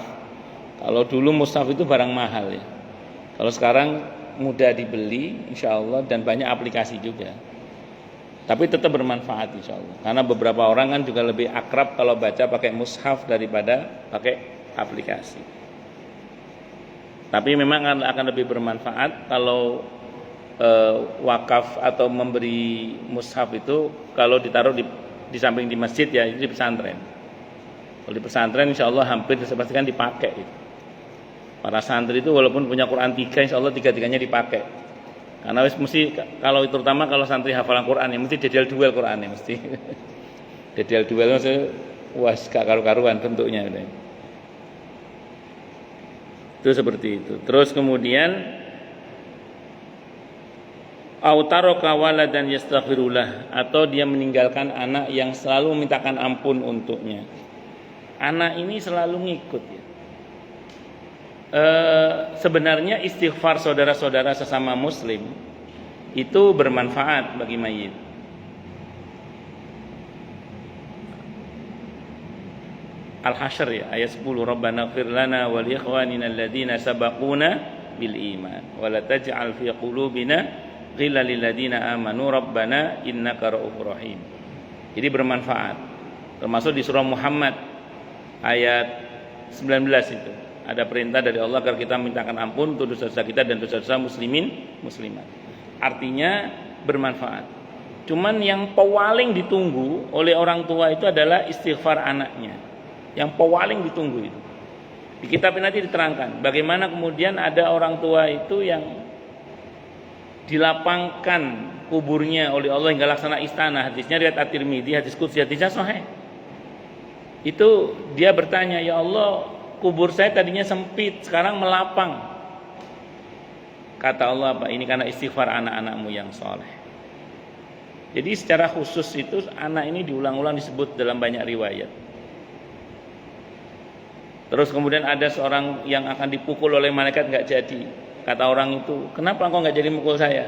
Kalau dulu mushaf itu barang mahal ya. Kalau sekarang mudah dibeli insya Allah dan banyak aplikasi juga. Tapi tetap bermanfaat insya Allah. Karena beberapa orang kan juga lebih akrab kalau baca pakai mushaf daripada pakai aplikasi. Tapi memang akan lebih bermanfaat kalau wakaf atau memberi mushaf itu kalau ditaruh di samping di masjid ya, di pesantren. Kalau di pesantren insya Allah hampir dipastikan dipakai itu. Para santri itu walaupun punya Quran 3, insya Allah 3-3-nya dipakai. Karena mesti kalau terutama kalau santri hafalan Quran ya mesti dedel duel Qurannya mesti. Dedel duel maksudnya wah gak karu-karuan bentuknya gitu. Itu seperti itu. Terus kemudian autaroka waladan yastaghfirullah, atau dia meninggalkan anak yang selalu memintakan ampun untuknya. Anak ini selalu ngikut ya. Sebenarnya istighfar saudara-saudara sesama muslim itu bermanfaat bagi mayit. Al-Hasyr ya, ayat 10, Rabbana ighfir lana wa li ikhwanina alladhina sabaquna bil iman wa la taj'al fi qulubina ghillan lil ladzina amanu rabbana innaka ra'ufur rahim. Jadi bermanfaat. Termasuk di surah Muhammad ayat 19 itu. Ada perintah dari Allah agar kita mintakan ampun untuk dosa-dosa kita dan dosa-dosa muslimin muslimat. Artinya bermanfaat. Cuman yang paling ditunggu oleh orang tua itu adalah istighfar anaknya. Yang paling ditunggu itu. Di kitab ini nanti diterangkan bagaimana kemudian ada orang tua itu yang dilapangkan kuburnya oleh Allah hingga laksana istana. Hadisnya riwayat At-Tirmidzi, hadis qudsi, hadisnya sahih. Itu dia bertanya, "Ya Allah, kubur saya tadinya sempit, sekarang melapang." Kata Allah, "Apa? Ini karena istighfar anak-anakmu yang soleh." Jadi secara khusus itu anak ini diulang-ulang disebut dalam banyak riwayat. Terus kemudian ada seorang yang akan dipukul oleh malaikat nggak jadi. Kata orang itu, "Kenapa engkau nggak jadi mukul saya?"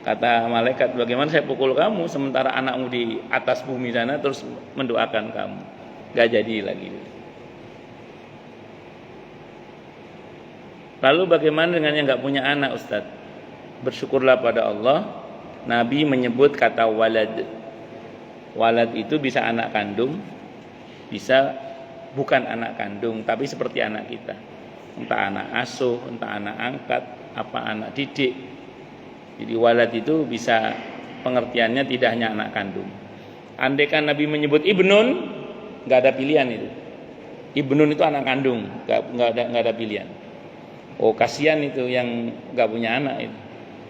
Kata malaikat, "Bagaimana saya pukul kamu sementara anakmu di atas bumi sana terus mendoakan kamu?" Nggak jadi lagi. Lalu bagaimana dengan yang nggak punya anak, Ustadz? Bersyukurlah pada Allah. Nabi menyebut kata walad. Walad itu bisa anak kandung, bisa bukan anak kandung, tapi seperti anak kita. Entah anak asuh, entah anak angkat, apa anak didik. Jadi walad itu bisa pengertiannya tidak hanya anak kandung. Andaikan Nabi menyebut ibnun, nggak ada pilihan itu. Ibnun itu anak kandung, nggak ada pilihan. Oh, kasihan itu yang nggak punya anak itu.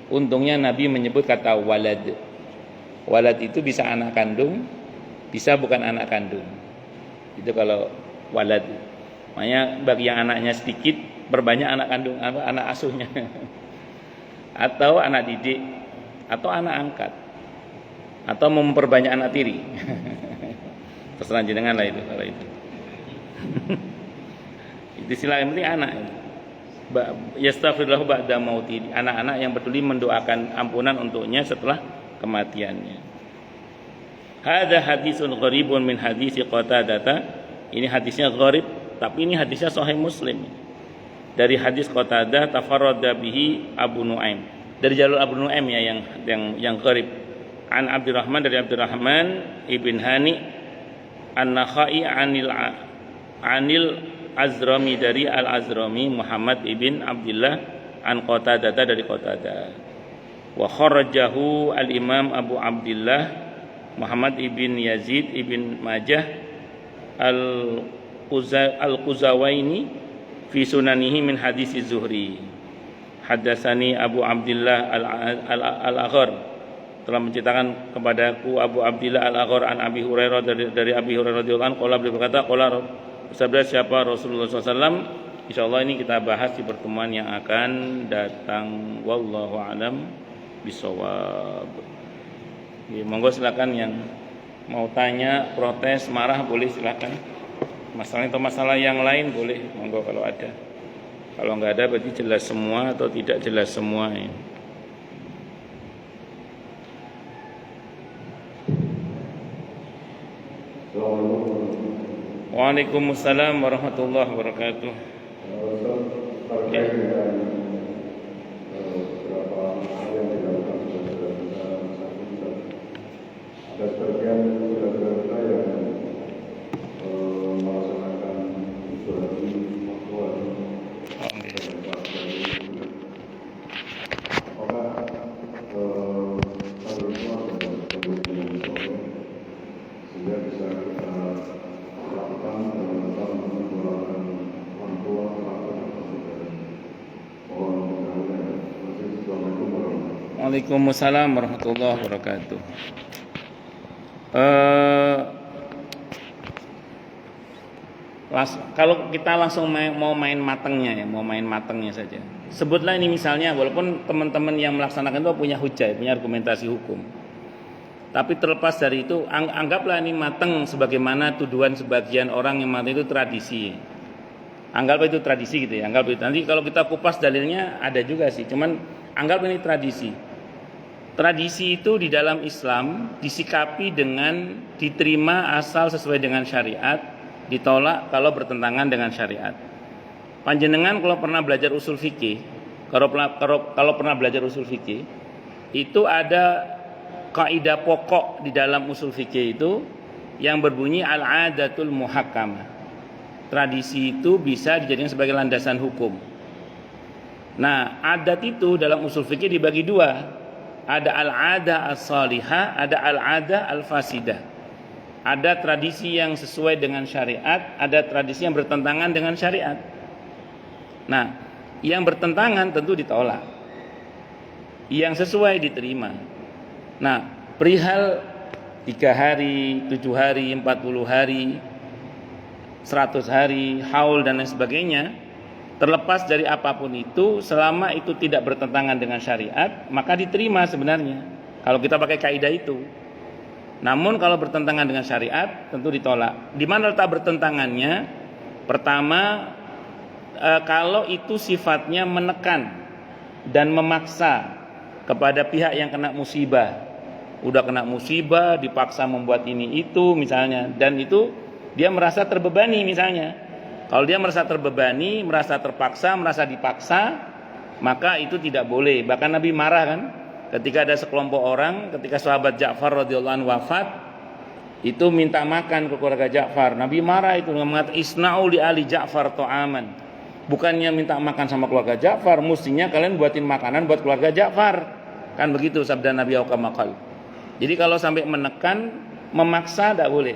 Untungnya Nabi menyebut kata walad. Walad itu bisa anak kandung, bisa bukan anak kandung. Itu kalau walad. Makanya bagi yang anaknya sedikit, berbanyak anak kandung, anak asuhnya. Atau anak didik, atau anak angkat, atau memperbanyak anak tiri. Terserah jenengan lah itu kalau itu. Itu istilah yang penting anak. Yastaghfirullahu ba'da mauti, anak-anak yang peduli mendoakan ampunan untuknya setelah kematiannya. Hadza hadisun gharibun min hadisi Qatadah. Ini hadisnya gharib, tapi ini hadisnya sahih Muslim. Dari hadis Qatadah, tafarrada bihi Abu Nuaim. Dari jalur Abu Nuaim ya yang gharib. An Abdurrahman, dari Abdurrahman ibn Hani An-Nakhai anil Azrami, dari Al-Azrami Muhammad ibn Abdullah an Qatadah, dari Qatadah. Wa kharajahu al-Imam Abu Abdullah Muhammad ibn Yazid ibn Majah al-Quzawaini fi sunanihi min hadis Zuhri. Hadatsani Abu Abdullah al-Aghar, telah menceritakan kepadaku Abu Abdullah al-Aghar an Abi Hurairah, dari Abi Hurairah radhiyallahu anhu, qala, beliau berkata, qala, bersabda siapa Rasulullah SAW. Insyaallah ini kita bahas di pertemuan yang akan datang. Wallahu alam bisawab. Monggo silakan yang mau tanya, protes, marah boleh silakan. Masalah atau masalah yang lain boleh, monggo kalau ada. Kalau nggak ada berarti jelas semua atau tidak jelas semua ya. Waalaikumsalam warahmatullahi wabarakatuh. Ya. Ada sebagian saudara-saudara yang melaksanakan ibadah waktu sehingga bisa kita lakukan dalam menggunakan orang tua, kerabat, atau saudara. Mohon berkenan. Assalamualaikum warahmatullahi wabarakatuh. Waalaikumsalam warahmatullahi wabarakatuh. Kalau kita langsung mau main matangnya saja. Sebutlah ini misalnya, walaupun teman-teman yang melaksanakan itu punya hujah, punya argumentasi hukum. Tapi terlepas dari itu, anggaplah ini matang sebagaimana tuduhan sebagian orang yang matang itu tradisi. Anggap itu tradisi gitu ya. Anggap itu. Nanti kalau kita kupas dalilnya ada juga sih. Cuman anggap ini tradisi. Tradisi itu di dalam Islam disikapi dengan diterima asal sesuai dengan syariat, ditolak kalau bertentangan dengan syariat. Panjenengan kalau pernah belajar usul fikih, kalau pernah belajar usul fikih, itu ada kaidah pokok di dalam usul fikih itu yang berbunyi al-adatul muhakkamah. tradisi itu bisa dijadikan sebagai landasan hukum. Nah, adat itu dalam usul fikih dibagi dua. Ada al-'adah as-salihah, ada al-'adah al-fasidah. Ada tradisi yang sesuai dengan syariat, ada tradisi yang bertentangan dengan syariat. Nah, yang bertentangan tentu ditolak, yang sesuai diterima. Nah, perihal 3 hari, 7 hari, 40 hari, 100 hari, haul dan lain sebagainya, terlepas dari apapun itu, selama itu tidak bertentangan dengan syariat, maka diterima sebenarnya kalau kita pakai kaidah itu. Namun kalau bertentangan dengan syariat, tentu ditolak. Di mana letak bertentangannya? Pertama, kalau itu sifatnya menekan dan memaksa kepada pihak yang kena musibah. Udah kena musibah, dipaksa membuat ini itu misalnya, dan itu dia merasa terbebani misalnya. Kalau dia merasa terbebani, merasa terpaksa, merasa dipaksa, maka itu tidak boleh. Bahkan Nabi marah kan, ketika ada sekelompok orang, ketika sahabat Ja'far radhiyallahu anhu wafat, itu minta makan ke keluarga Ja'far. Nabi marah itu, mengatakan isna'u li ali Ja'far ta'aman. Bukannya minta makan sama keluarga Ja'far, mestinya kalian buatin makanan buat keluarga Ja'far. Kan begitu sabda Nabi Aukamakal. Jadi kalau sampai menekan, memaksa tidak boleh.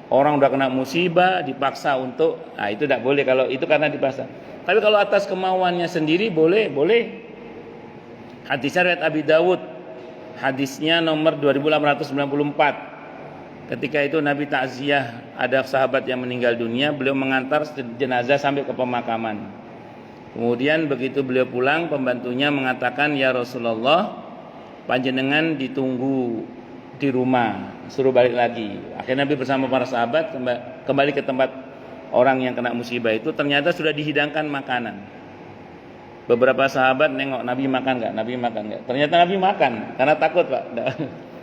Orang udah kena musibah, dipaksa untuk, nah itu tidak boleh kalau itu karena dipaksa. Tapi kalau atas kemauannya sendiri boleh. Hadisnya riwayat Abi Dawud, hadisnya nomor 2894. Ketika itu Nabi takziah, ada sahabat yang meninggal dunia, beliau mengantar jenazah sampai ke pemakaman. Kemudian begitu beliau pulang, pembantunya mengatakan, "Ya Rasulullah, panjenengan ditunggu di rumah, suruh balik lagi." Akhirnya Nabi bersama para sahabat kembali ke tempat orang yang kena musibah itu. Ternyata sudah dihidangkan makanan. Beberapa sahabat nengok, Nabi makan nggak? Nabi makan nggak? Ternyata Nabi makan, karena takut Pak.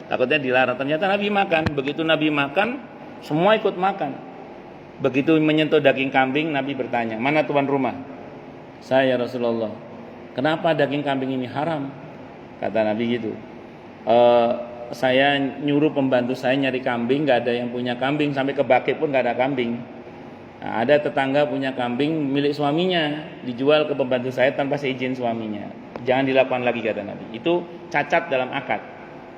Takutnya dilarang. Ternyata Nabi makan. Begitu Nabi makan, semua ikut makan. Begitu menyentuh daging kambing, Nabi bertanya, "Mana tuan rumah?" "Saya Rasulullah." "Kenapa daging kambing ini haram?" Kata Nabi gitu. Saya nyuruh pembantu saya nyari kambing, nggak ada yang punya kambing, sampai ke Bakit pun nggak ada kambing. Nah, ada tetangga punya kambing milik suaminya, dijual ke pembantu saya tanpa seizin suaminya. Jangan dilakukan lagi, kata Nabi. Itu cacat dalam akad,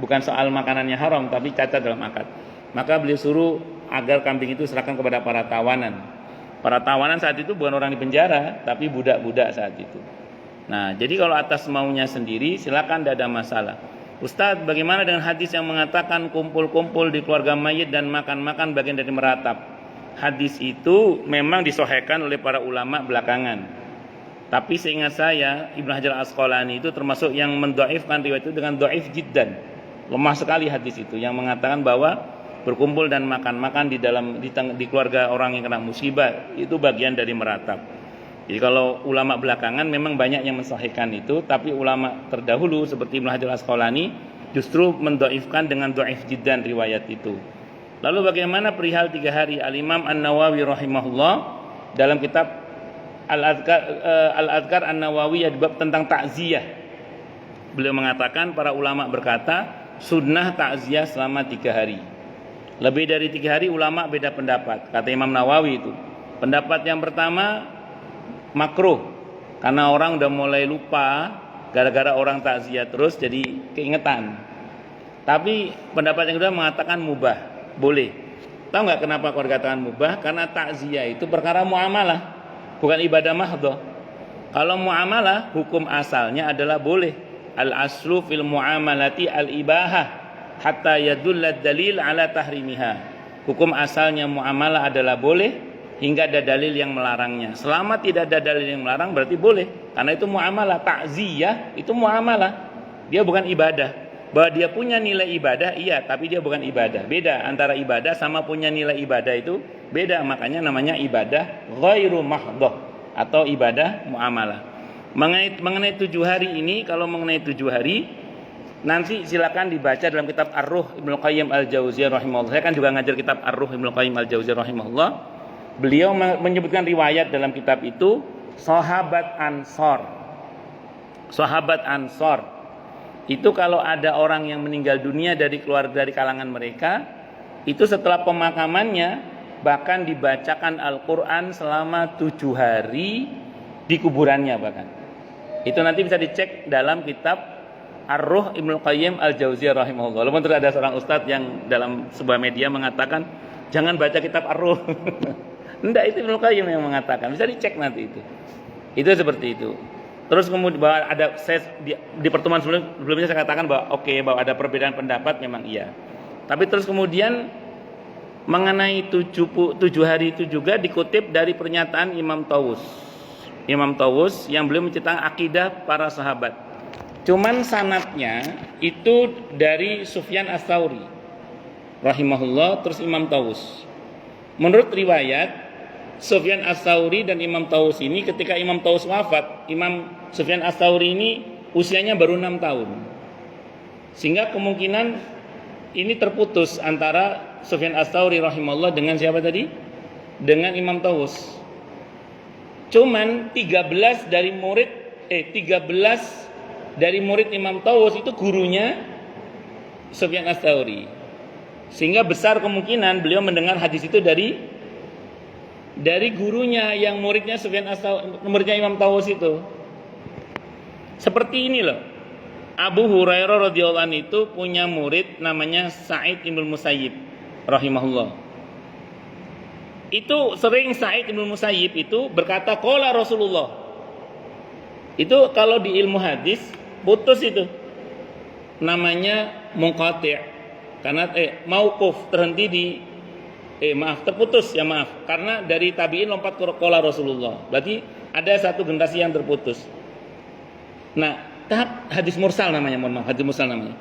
bukan soal makanannya haram, tapi cacat dalam akad. Maka beliau suruh agar kambing itu serahkan kepada para tawanan. Para tawanan saat itu bukan orang di penjara, tapi budak-budak saat itu. Nah, jadi kalau atas maunya sendiri, silakan, tidak ada masalah. Ustadz, bagaimana dengan hadis yang mengatakan kumpul-kumpul di keluarga mayit dan makan-makan bagian dari meratap? Hadis itu memang disahihkan oleh para ulama belakangan. Tapi seingat saya, Ibnu Hajar Al-Asqalani itu termasuk yang mendhaifkan riwayat itu dengan dhaif jiddan. Lemah sekali hadis itu yang mengatakan bahwa berkumpul dan makan-makan di keluarga orang yang kena musibah itu bagian dari meratap. Jadi kalau ulama belakangan memang banyak yang mensahihkan itu, tapi ulama terdahulu seperti Ibnu Hajar Al-Asqalani justru mendhaifkan dengan dhaif jiddan riwayat itu. Lalu bagaimana perihal 3 hari? Al-Imam An-Nawawi rahimahullah dalam kitab Al-Adhkar An-Nawawi di bab tentang takziah, beliau mengatakan, para ulama berkata sunnah takziah selama 3 hari. Lebih dari 3 hari ulama beda pendapat. Kata Imam Nawawi itu, pendapat yang pertama makruh, karena orang udah mulai lupa gara-gara orang takziah terus jadi keingetan. Tapi pendapat yang kedua mengatakan mubah, boleh. Tahu nggak kenapa kau dikatakan mubah? Karena takziah itu perkara muamalah, bukan ibadah mahdhah. Kalau muamalah, hukum asalnya adalah boleh. Al-aslu fil muamalati al-ibahah hatta yadulla dalil ala tahrimiha. Hukum asalnya muamalah adalah boleh hingga ada dalil yang melarangnya. Selama tidak ada dalil yang melarang berarti boleh, karena itu muamalah. Takziah itu muamalah, dia bukan ibadah. Bahwa dia punya nilai ibadah, iya, tapi dia bukan ibadah. Beda antara ibadah sama punya nilai ibadah, itu beda. Makanya namanya ibadah ghairu mahdhah atau ibadah muamalah. Mengenai 7 hari ini, kalau mengenai 7 hari nanti silakan dibaca dalam kitab Ar-Ruh Ibnu Qayyim Al-Jauziyah rahimahullah. Saya kan juga ngajar kitab Ar-Ruh Ibnu Qayyim Al-Jauziyah rahimahullah. Beliau menyebutkan riwayat dalam kitab itu, sahabat Ansor itu kalau ada orang yang meninggal dunia dari kalangan mereka, itu setelah pemakamannya bahkan dibacakan Al-Quran selama 7 hari di kuburannya bahkan. Itu nanti bisa dicek dalam kitab Ar-Ruh Ibnu Qayyim Al-Jauziyah rahimahullah. Walaupun terus ada seorang ustadz yang dalam sebuah media mengatakan jangan baca kitab Ar-Ruh. Enggak, itu Ibnu Qayyim yang mengatakan. Bisa dicek nanti itu. Itu seperti itu. Terus kemudian bahwa ada di pertemuan sebelumnya saya katakan bahwa bahwa ada perbedaan pendapat memang iya. Tapi terus kemudian mengenai 7 hari itu juga dikutip dari pernyataan Imam Tawus. Imam Tawus yang beliau menceritakan akidah para sahabat. Cuman sanadnya itu dari Sufyan Ats-Tsauri rahimahullah terus Imam Tawus. Menurut riwayat Sufyan Ats-Tsauri dan Imam Tawus ini ketika Imam Tawus wafat, Imam Sufyan Ats-Tsauri ini usianya baru 6 tahun. Sehingga kemungkinan ini terputus antara Sufyan Ats-Tsauri rahimahullah dengan siapa tadi? Dengan Imam Tawus. Cuman 13 dari murid Imam Tawus itu gurunya Sufyan Ats-Tsauri. Sehingga besar kemungkinan beliau mendengar hadis itu dari gurunya yang muridnya muridnya Imam Tawus itu. Seperti ini loh. Abu Hurairah radhiyallahu anhu itu punya murid namanya Sa'id ibn Musayyib rahimahullah. Itu sering Sa'id ibn Musayyib itu berkata qala Rasulullah. Itu kalau di ilmu hadis putus itu. Namanya munqati'. Karena mauquf, terhenti di terputus ya maaf. Karena dari tabi'in lompat ke qala Rasulullah. Berarti ada satu generasi yang terputus. Nah, tahap hadis mursal namanya, hadis mursal namanya.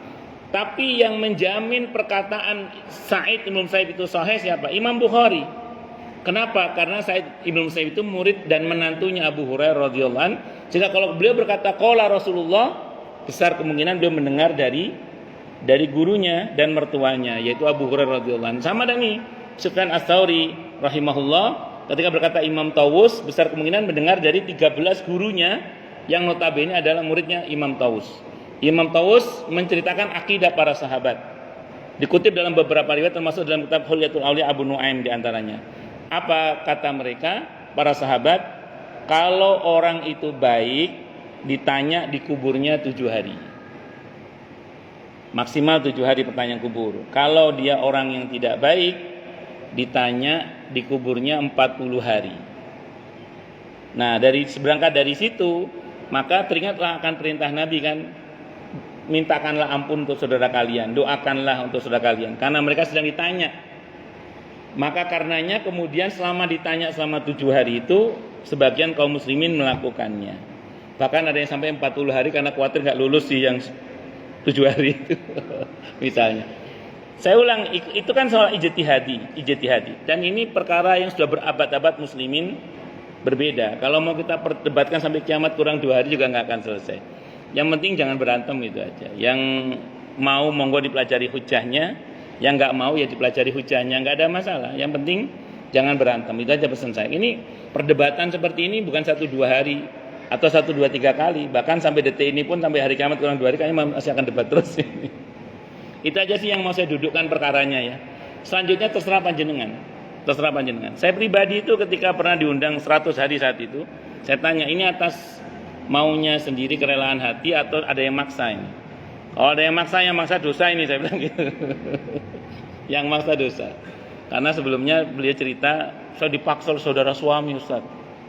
Tapi yang menjamin perkataan Sa'id ibn Musayyib itu sahih siapa? Imam Bukhari. Kenapa? Karena Sa'id ibn Musayyib itu murid dan menantunya Abu Hurairah radhiyallahu anhu. Sehingga kalau beliau berkata qala Rasulullah, besar kemungkinan beliau mendengar dari gurunya dan mertuanya yaitu Abu Hurairah radhiyallahu anhu. Sama dengan ini Sufyan Ats-Tsauri rahimahullah ketika berkata Imam Tawus, besar kemungkinan mendengar dari 13 gurunya yang notabene adalah muridnya Imam Tawus. Imam Tawus menceritakan akidah para sahabat. Dikutip dalam beberapa riwayat termasuk dalam kitab Hulyatul Auliya Abu Nuaim di antaranya. Apa kata mereka para sahabat? Kalau orang itu baik ditanya di kuburnya 7 hari. Maksimal 7 hari pertanyaan kubur. Kalau dia orang yang tidak baik ditanya di kuburnya 40 hari. Nah, berangkat dari situ, maka teringatlah akan perintah Nabi kan, mintakanlah ampun untuk saudara kalian, doakanlah untuk saudara kalian, karena mereka sedang ditanya. Maka karenanya kemudian selama ditanya selama 7 hari itu, sebagian kaum muslimin melakukannya. Bahkan ada yang sampai 40 hari karena khawatir nggak lulus sih yang 7 hari itu, misalnya. Saya ulang, itu kan soal ijtihadi. Dan ini perkara yang sudah berabad-abad muslimin berbeda. Kalau mau kita perdebatkan sampai kiamat kurang 2 hari juga nggak akan selesai. Yang penting jangan berantem gitu aja. Yang mau monggo dipelajari hujahnya, yang nggak mau ya dipelajari hujahnya, nggak ada masalah. Yang penting jangan berantem, itu aja pesan saya. Ini perdebatan seperti ini bukan 1-2 hari atau 1-2-3 kali, bahkan sampai detik ini pun sampai hari kiamat kurang 2 hari kayaknya masih akan debat terus. Itu aja sih yang mau saya dudukkan perkaranya ya. Selanjutnya terserah panjenengan. Saya pribadi itu ketika pernah diundang 100 hari saat itu, saya tanya ini atas maunya sendiri, kerelaan hati atau ada yang maksa ini? Kalau ada yang maksa dosa ini, saya bilang gitu. Yang maksa dosa. Karena sebelumnya beliau cerita, saya dipaksa saudara suami Ustaz.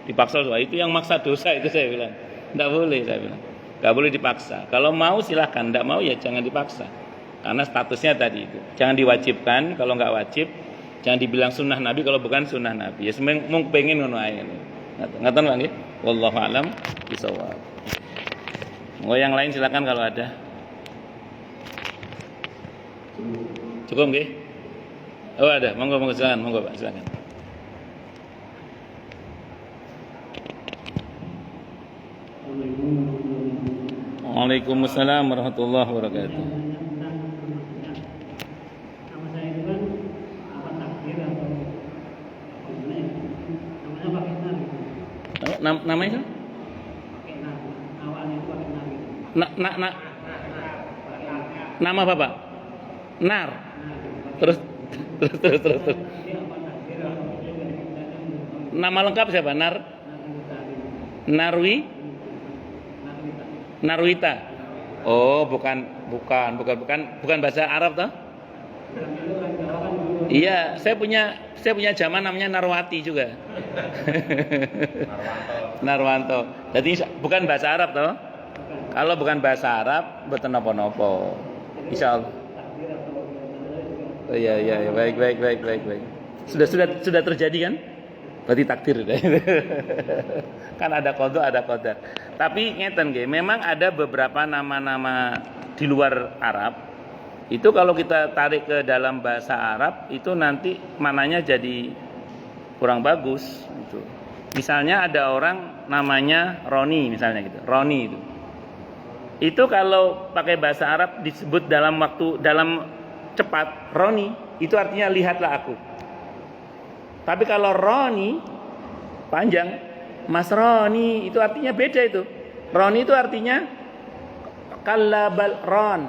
Dipaksa itu yang maksa dosa itu, saya bilang. Enggak boleh, saya bilang. Enggak boleh dipaksa. Kalau mau silahkan, enggak mau ya jangan dipaksa. Karena statusnya tadi itu. Jangan diwajibkan, kalau enggak wajib. Jangan dibilang sunnah Nabi kalau bukan sunnah Nabi. Ya sebenarnya mau pengen ngono ae. Ngaten Bang nggih. Wallahu a'lam bishawab. Mau yang lain silakan kalau ada. Cukup nggih? Oh ada, monggo silakan, monggo Pak, silakan. Waalaikumsalam warahmatullahi wabarakatuh. Namanya nama Bapak? Nar. Terus. Nama lengkap siapa? Narwi? Narwita. Oh, bukan bahasa Arab toh? Iya, saya punya zaman namanya Narwati juga. Narwanto. Jadi bukan bahasa Arab toh? Kalau bukan bahasa Arab, mboten napa-napa. Insyaallah. Oh iya, baik. Sudah terjadi kan? Berarti takdir. Kan ada qada, ada qadar. Tapi ngeten nggih, memang ada beberapa nama-nama di luar Arab. Itu kalau kita tarik ke dalam bahasa Arab, itu nanti mananya jadi kurang bagus gitu. Misalnya ada orang namanya Roni misalnya gitu. Roni itu. Itu kalau pakai bahasa Arab disebut dalam cepat Roni, itu artinya lihatlah aku. Tapi kalau Roni panjang, Mas Roni itu artinya beda itu. Roni itu artinya kalabal ron,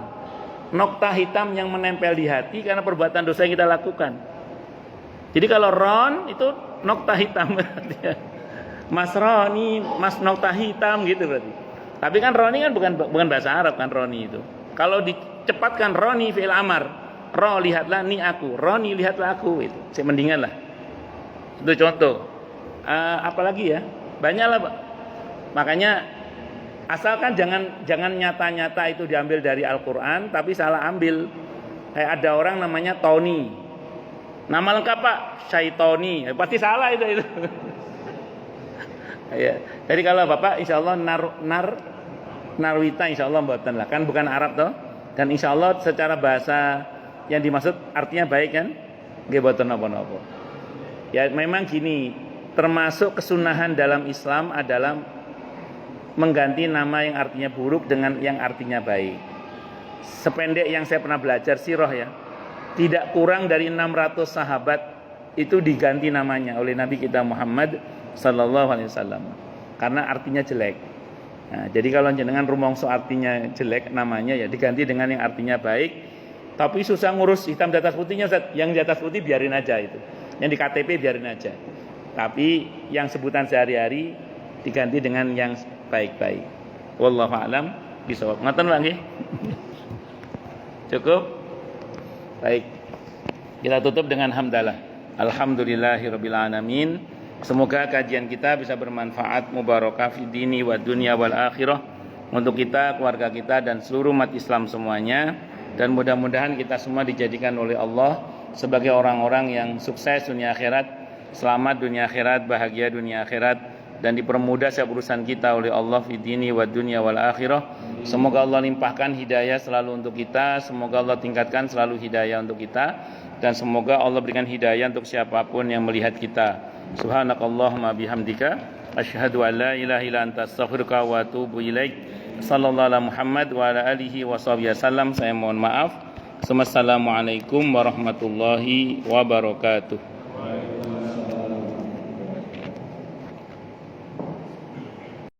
nokta hitam yang menempel di hati karena perbuatan dosa yang kita lakukan. Jadi kalau ron itu nokta hitam artinya. Mas Roni, Mas nokta hitam gitu berarti. Tapi kan Roni kan bukan bahasa Arab kan Roni itu. Kalau dicepatkan Roni fi'il amar, Ro lihatlah ni aku, Roni lihatlah aku itu. Saya mendingan lah. Itu contoh. Apalagi ya? Banyak lah, Pak. Makanya asalkan jangan nyata-nyata itu diambil dari Al-Qur'an, tapi salah ambil. Kayak ada orang namanya Tony. Nama lengkap Pak, Syaitoni. Pasti salah itu. Ya. Jadi kalau Bapak insyaallah Narwita insyaallah mboten lah. Kan bukan Arab toh. Dan insyaallah secara bahasa yang dimaksud artinya baik kan? Nggih mboten napa-napa. Ya memang gini, termasuk kesunahan dalam Islam adalah mengganti nama yang artinya buruk dengan yang artinya baik. Sependek yang saya pernah belajar sirah ya. Tidak kurang dari 600 sahabat itu diganti namanya oleh Nabi kita Muhammad sallallahu alaihi wasallam karena artinya jelek. Nah, jadi kalau jenengan rumangsa artinya jelek namanya ya diganti dengan yang artinya baik. Tapi susah ngurus hitam di atas putihnya Ustaz. Yang di atas putih biarin aja itu. Yang di KTP biarin aja. Tapi yang sebutan sehari-hari diganti dengan yang baik-baik. Wallahu a'lam bishawab. Ngoten Pak nggih. Cukup? Baik. Kita tutup dengan hamdalah. Alhamdulillahirabbil alamin. Semoga kajian kita bisa bermanfaat, mubarakah fi dini wa dunya wal akhirah untuk kita, keluarga kita dan seluruh umat Islam semuanya, dan mudah-mudahan kita semua dijadikan oleh Allah sebagai orang-orang yang sukses dunia akhirat, selamat dunia akhirat, bahagia dunia akhirat, dan dipermudah setiap urusan kita oleh Allah fi dini wa dunya wal akhirah. Semoga Allah limpahkan hidayah selalu untuk kita, semoga Allah tingkatkan selalu hidayah untuk kita, dan semoga Allah berikan hidayah untuk siapapun yang melihat kita. Subhanakallahumma bihamdika asyhadu an la ilaha illa anta astaghfiruka wa atubu ilaik. Sallallahu alaihi Muhammad wa ala alihi washabihi wasallam. Saya mohon maaf. Wassalamualaikum warahmatullahi wabarakatuh.